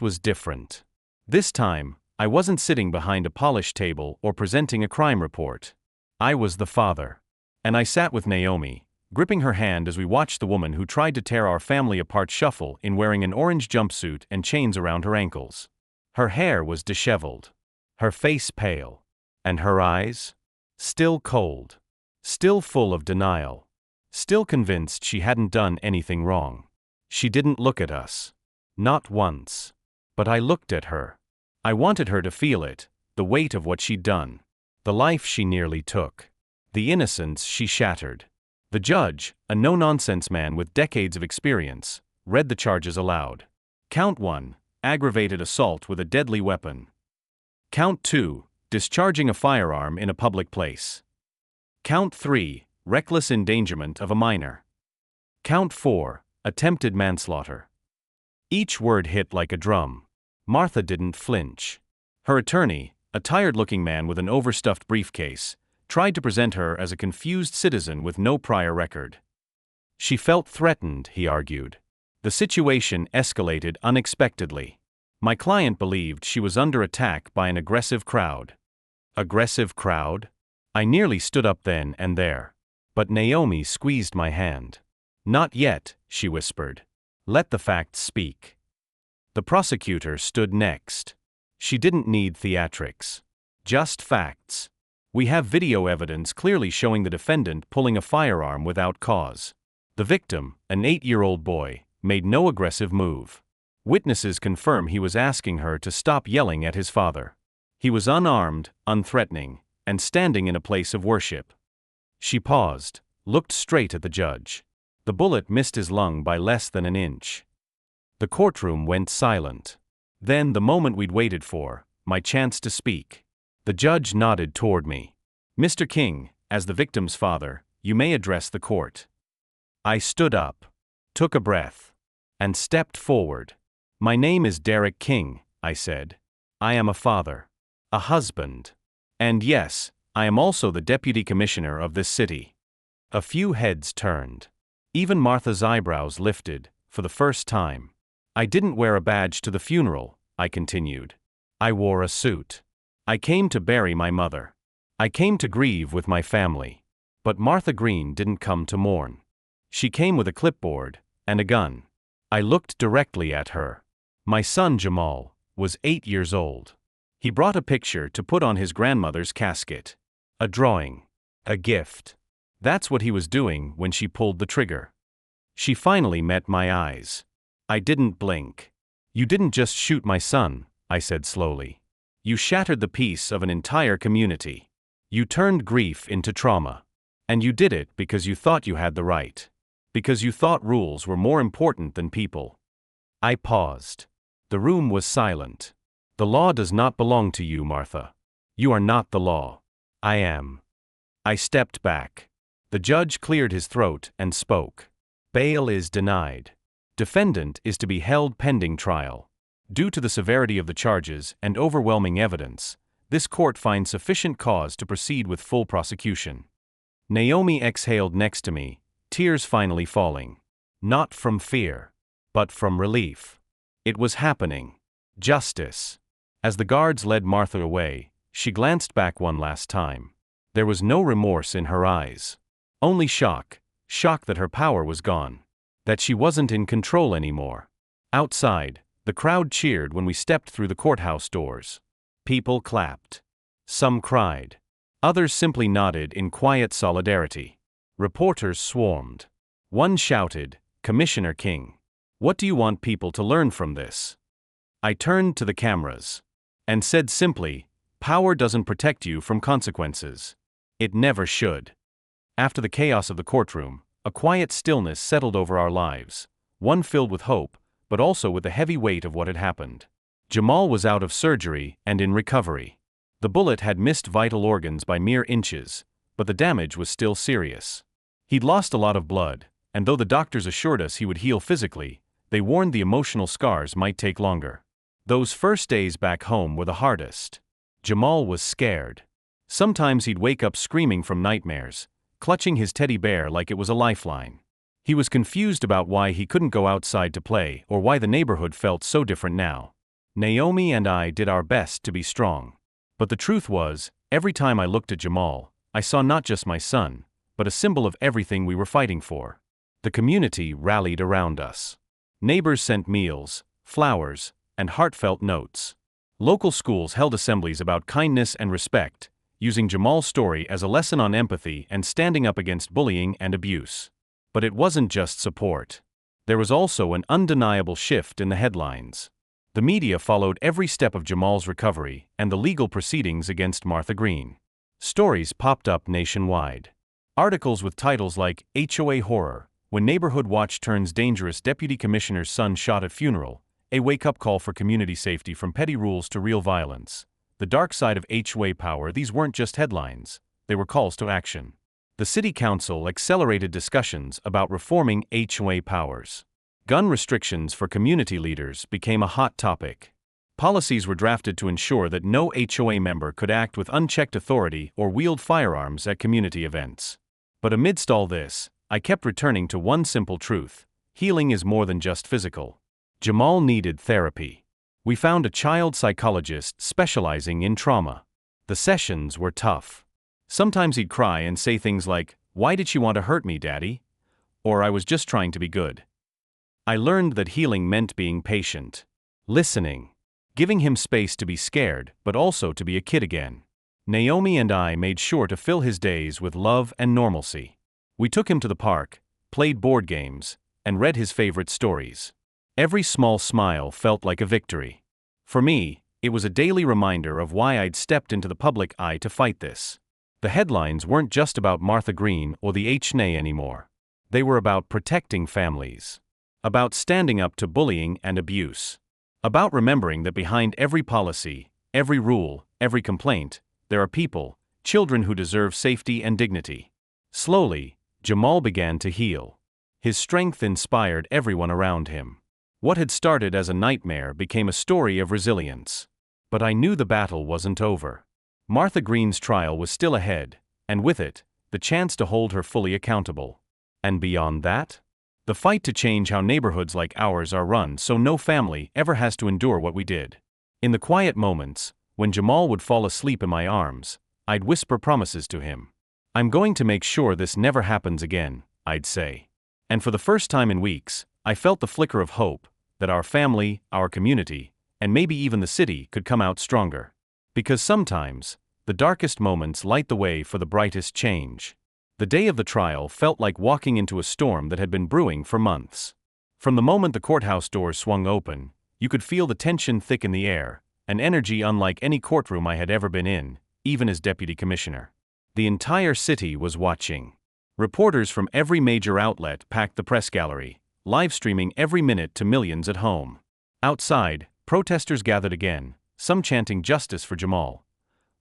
was different. This time, I wasn't sitting behind a polished table or presenting a crime report. I was the father. And I sat with Naomi, gripping her hand as we watched the woman who tried to tear our family apart shuffle in wearing an orange jumpsuit and chains around her ankles. Her hair was disheveled. Her face pale. And her eyes? Still cold. Still full of denial. Still convinced she hadn't done anything wrong. She didn't look at us. Not once. But I looked at her. I wanted her to feel it, the weight of what she'd done. The life she nearly took. The innocence she shattered. The judge, a no-nonsense man with decades of experience, read the charges aloud. Count 1, aggravated assault with a deadly weapon. Count 2, discharging a firearm in a public place. Count 3, reckless endangerment of a minor. Count 4, attempted manslaughter. Each word hit like a drum. Martha didn't flinch. Her attorney, a tired-looking man with an overstuffed briefcase, tried to present her as a confused citizen with no prior record. She felt threatened, he argued. The situation escalated unexpectedly. My client believed she was under attack by an aggressive crowd. Aggressive crowd? I nearly stood up then and there. But Naomi squeezed my hand. Not yet, she whispered. Let the facts speak. The prosecutor stood next. She didn't need theatrics. Just facts. We have video evidence clearly showing the defendant pulling a firearm without cause. The victim, an 8-year-old boy, made no aggressive move. Witnesses confirm he was asking her to stop yelling at his father. He was unarmed, unthreatening, and standing in a place of worship. She paused, looked straight at the judge. The bullet missed his lung by less than an inch. The courtroom went silent. Then the moment we'd waited for, my chance to speak. The judge nodded toward me. "Mr. King, as the victim's father, you may address the court." I stood up, took a breath, and stepped forward. "My name is Derek King," I said. "I am a father, a husband, and yes, I am also the deputy commissioner of this city." A few heads turned. Even Martha's eyebrows lifted, for the first time. "I didn't wear a badge to the funeral," I continued. "I wore a suit. I came to bury my mother. I came to grieve with my family. But Martha Green didn't come to mourn. She came with a clipboard and a gun." I looked directly at her. My son Jamal was 8 years old. He brought a picture to put on his grandmother's casket. A drawing. A gift. That's what he was doing when she pulled the trigger. She finally met my eyes. I didn't blink. "You didn't just shoot my son," I said slowly. "You shattered the peace of an entire community. You turned grief into trauma. And you did it because you thought you had the right. Because you thought rules were more important than people." I paused. The room was silent. "The law does not belong to you, Martha. You are not the law. I am." I stepped back. The judge cleared his throat and spoke. "Bail is denied. Defendant is to be held pending trial. Due to the severity of the charges and overwhelming evidence, this court finds sufficient cause to proceed with full prosecution." Naomi exhaled next to me, tears finally falling. Not from fear, but from relief. It was happening. Justice. As the guards led Martha away, she glanced back one last time. There was no remorse in her eyes. Only shock that her power was gone. That she wasn't in control anymore. Outside, the crowd cheered when we stepped through the courthouse doors. People clapped. Some cried. Others simply nodded in quiet solidarity. Reporters swarmed. One shouted, "Commissioner King, what do you want people to learn from this?" I turned to the cameras and said simply, "Power doesn't protect you from consequences. It never should." After the chaos of the courtroom, a quiet stillness settled over our lives, one filled with hope, but also with the heavy weight of what had happened. Jamal was out of surgery and in recovery. The bullet had missed vital organs by mere inches, but the damage was still serious. He'd lost a lot of blood, and though the doctors assured us he would heal physically, they warned the emotional scars might take longer. Those first days back home were the hardest. Jamal was scared. Sometimes he'd wake up screaming from nightmares, clutching his teddy bear like it was a lifeline. He was confused about why he couldn't go outside to play or why the neighborhood felt so different now. Naomi and I did our best to be strong. But the truth was, every time I looked at Jamal, I saw not just my son, but a symbol of everything we were fighting for. The community rallied around us. Neighbors sent meals, flowers, and heartfelt notes. Local schools held assemblies about kindness and respect, using Jamal's story as a lesson on empathy and standing up against bullying and abuse. But it wasn't just support. There was also an undeniable shift in the headlines. The media followed every step of Jamal's recovery and the legal proceedings against Martha Green. Stories popped up nationwide. Articles with titles like HOA Horror, When Neighborhood Watch Turns Dangerous Deputy Commissioner's Son Shot at Funeral, a wake-up call for community safety from petty rules to real violence. The dark side of HOA power. These weren't just headlines, they were calls to action. The city council accelerated discussions about reforming HOA powers. Gun restrictions for community leaders became a hot topic. Policies were drafted to ensure that no HOA member could act with unchecked authority or wield firearms at community events. But amidst all this, I kept returning to one simple truth: healing is more than just physical. Jamal needed therapy. We found a child psychologist specializing in trauma. The sessions were tough. Sometimes he'd cry and say things like, "Why did she want to hurt me, Daddy?" Or, "I was just trying to be good." I learned that healing meant being patient, listening, giving him space to be scared but also to be a kid again. Naomi and I made sure to fill his days with love and normalcy. We took him to the park, played board games, and read his favorite stories. Every small smile felt like a victory. For me, it was a daily reminder of why I'd stepped into the public eye to fight this. The headlines weren't just about Martha Green or the HOA anymore. They were about protecting families. About standing up to bullying and abuse. About remembering that behind every policy, every rule, every complaint, there are people, children who deserve safety and dignity. Slowly, Jamal began to heal. His strength inspired everyone around him. What had started as a nightmare became a story of resilience. But I knew the battle wasn't over. Martha Green's trial was still ahead, and with it, the chance to hold her fully accountable. And beyond that? The fight to change how neighborhoods like ours are run so no family ever has to endure what we did. In the quiet moments, when Jamal would fall asleep in my arms, I'd whisper promises to him. "I'm going to make sure this never happens again," I'd say. And for the first time in weeks, I felt the flicker of hope that our family, our community, and maybe even the city could come out stronger. Because sometimes, the darkest moments light the way for the brightest change. The day of the trial felt like walking into a storm that had been brewing for months. From the moment the courthouse doors swung open, you could feel the tension thick in the air, an energy unlike any courtroom I had ever been in, even as deputy commissioner. The entire city was watching. Reporters from every major outlet packed the press gallery, live streaming every minute to millions at home. Outside, protesters gathered again, some chanting justice for Jamal,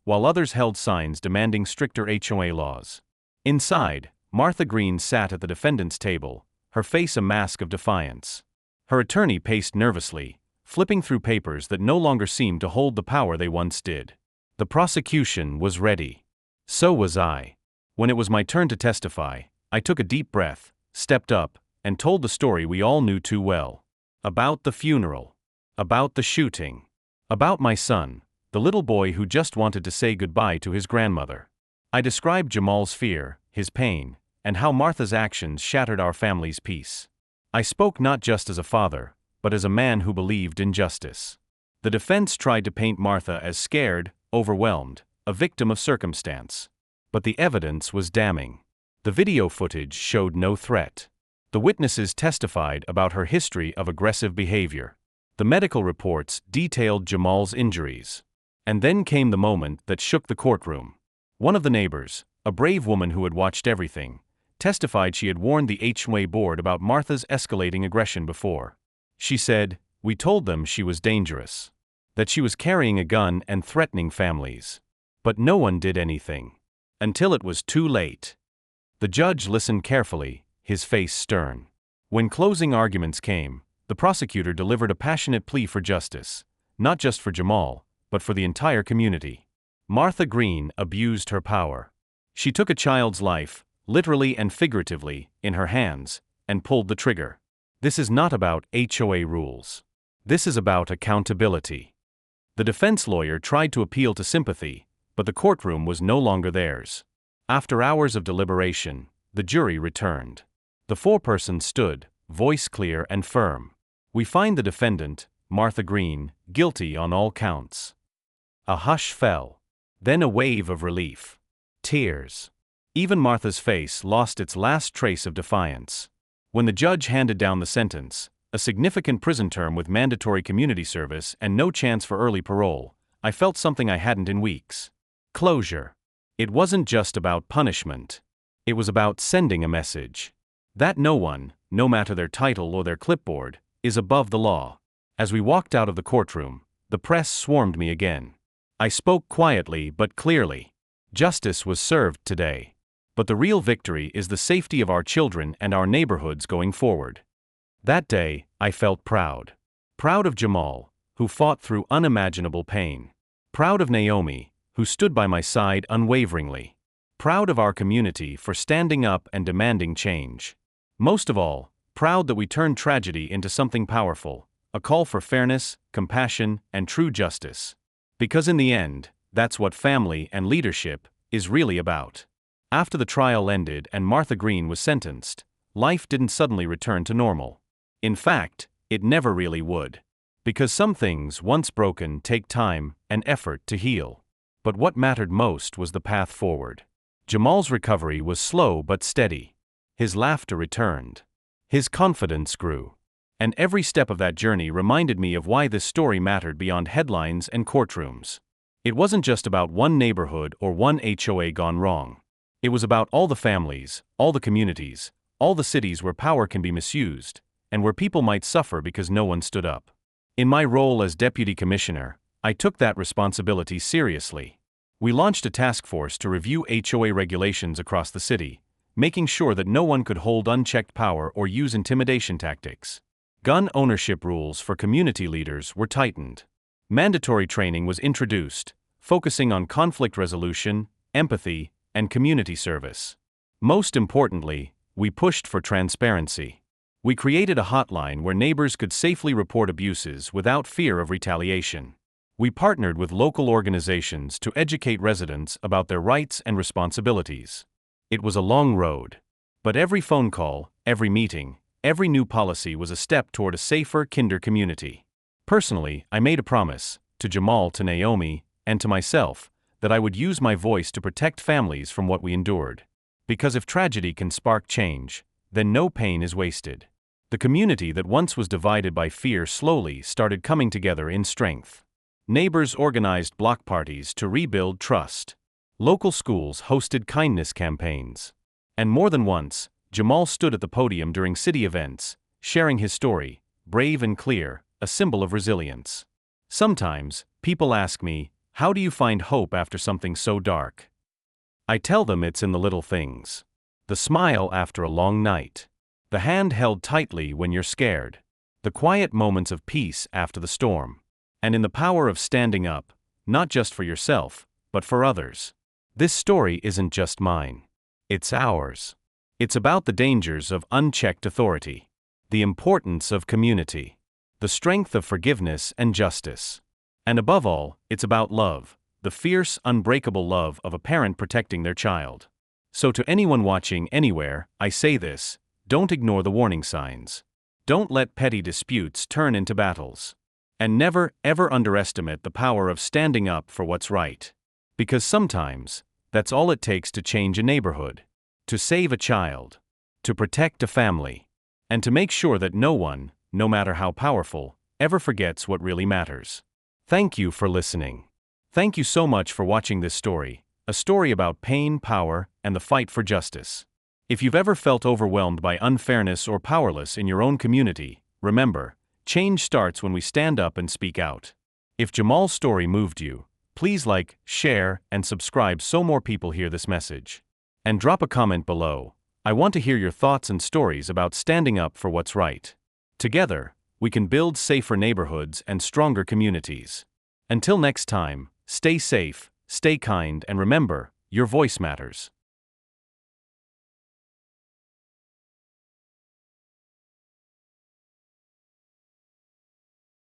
while others held signs demanding stricter HOA laws. Inside, Martha Green sat at the defendant's table, her face a mask of defiance. Her attorney paced nervously, flipping through papers that no longer seemed to hold the power they once did. The prosecution was ready. So was I. When it was my turn to testify, I took a deep breath, stepped up, and told the story we all knew too well. About the funeral. About the shooting. About my son, the little boy who just wanted to say goodbye to his grandmother. I described Jamal's fear, his pain, and how Martha's actions shattered our family's peace. I spoke not just as a father, but as a man who believed in justice. The defense tried to paint Martha as scared, overwhelmed, a victim of circumstance. But the evidence was damning. The video footage showed no threat. The witnesses testified about her history of aggressive behavior. The medical reports detailed Jamal's injuries. And then came the moment that shook the courtroom. One of the neighbors, a brave woman who had watched everything, testified she had warned the HOA board about Martha's escalating aggression before. She said, "We told them she was dangerous. That she was carrying a gun and threatening families. But no one did anything. Until it was too late." The judge listened carefully, his face stern. When closing arguments came, the prosecutor delivered a passionate plea for justice, not just for Jamal, but for the entire community. Martha Green abused her power. She took a child's life, literally and figuratively, in her hands, and pulled the trigger. This is not about HOA rules. This is about accountability. The defense lawyer tried to appeal to sympathy, but the courtroom was no longer theirs. After hours of deliberation, the jury returned. The foreperson stood, voice clear and firm. "We find the defendant, Martha Green, guilty on all counts." A hush fell. Then a wave of relief. Tears. Even Martha's face lost its last trace of defiance. When the judge handed down the sentence, a significant prison term with mandatory community service and no chance for early parole, I felt something I hadn't in weeks. Closure. It wasn't just about punishment. It was about sending a message. That no one, no matter their title or their clipboard, is above the law. As we walked out of the courtroom, the press swarmed me again. I spoke quietly but clearly. Justice was served today. But the real victory is the safety of our children and our neighborhoods going forward. That day, I felt proud. Proud of Jamal, who fought through unimaginable pain. Proud of Naomi, who stood by my side unwaveringly. Proud of our community for standing up and demanding change. Most of all, proud that we turned tragedy into something powerful, a call for fairness, compassion, and true justice. Because in the end, that's what family and leadership is really about. After the trial ended and Martha Green was sentenced, life didn't suddenly return to normal. In fact, it never really would. Because some things, once broken, take time and effort to heal. But what mattered most was the path forward. Jamal's recovery was slow but steady. His laughter returned. His confidence grew. And every step of that journey reminded me of why this story mattered beyond headlines and courtrooms. It wasn't just about one neighborhood or one HOA gone wrong. It was about all the families, all the communities, all the cities where power can be misused, and where people might suffer because no one stood up. In my role as deputy commissioner, I took that responsibility seriously. We launched a task force to review HOA regulations across the city, making sure that no one could hold unchecked power or use intimidation tactics. Gun ownership rules for community leaders were tightened. Mandatory training was introduced, focusing on conflict resolution, empathy, and community service. Most importantly, we pushed for transparency. We created a hotline where neighbors could safely report abuses without fear of retaliation. We partnered with local organizations to educate residents about their rights and responsibilities. It was a long road. But every phone call, every meeting, every new policy was a step toward a safer, kinder community. Personally, I made a promise, to Jamal, to Naomi, and to myself, that I would use my voice to protect families from what we endured. Because if tragedy can spark change, then no pain is wasted. The community that once was divided by fear slowly started coming together in strength. Neighbors organized block parties to rebuild trust. Local schools hosted kindness campaigns. And more than once, Jamal stood at the podium during city events, sharing his story, brave and clear, a symbol of resilience. Sometimes, people ask me, how do you find hope after something so dark? I tell them it's in the little things. The smile after a long night. The hand held tightly when you're scared. The quiet moments of peace after the storm. And in the power of standing up, not just for yourself, but for others. This story isn't just mine. It's ours. It's about the dangers of unchecked authority, the importance of community, the strength of forgiveness and justice. And above all, it's about love, the fierce, unbreakable love of a parent protecting their child. So to anyone watching anywhere, I say this: don't ignore the warning signs. Don't let petty disputes turn into battles. And never, ever underestimate the power of standing up for what's right. Because sometimes, that's all it takes to change a neighborhood, to save a child, to protect a family, and to make sure that no one, no matter how powerful, ever forgets what really matters. Thank you for listening. Thank you so much for watching this story, a story about pain, power, and the fight for justice. If you've ever felt overwhelmed by unfairness or powerless in your own community, remember, change starts when we stand up and speak out. If Jamal's story moved you, please like, share, and subscribe so more people hear this message. And drop a comment below. I want to hear your thoughts and stories about standing up for what's right. Together, we can build safer neighborhoods and stronger communities. Until next time, stay safe, stay kind, and remember, your voice matters.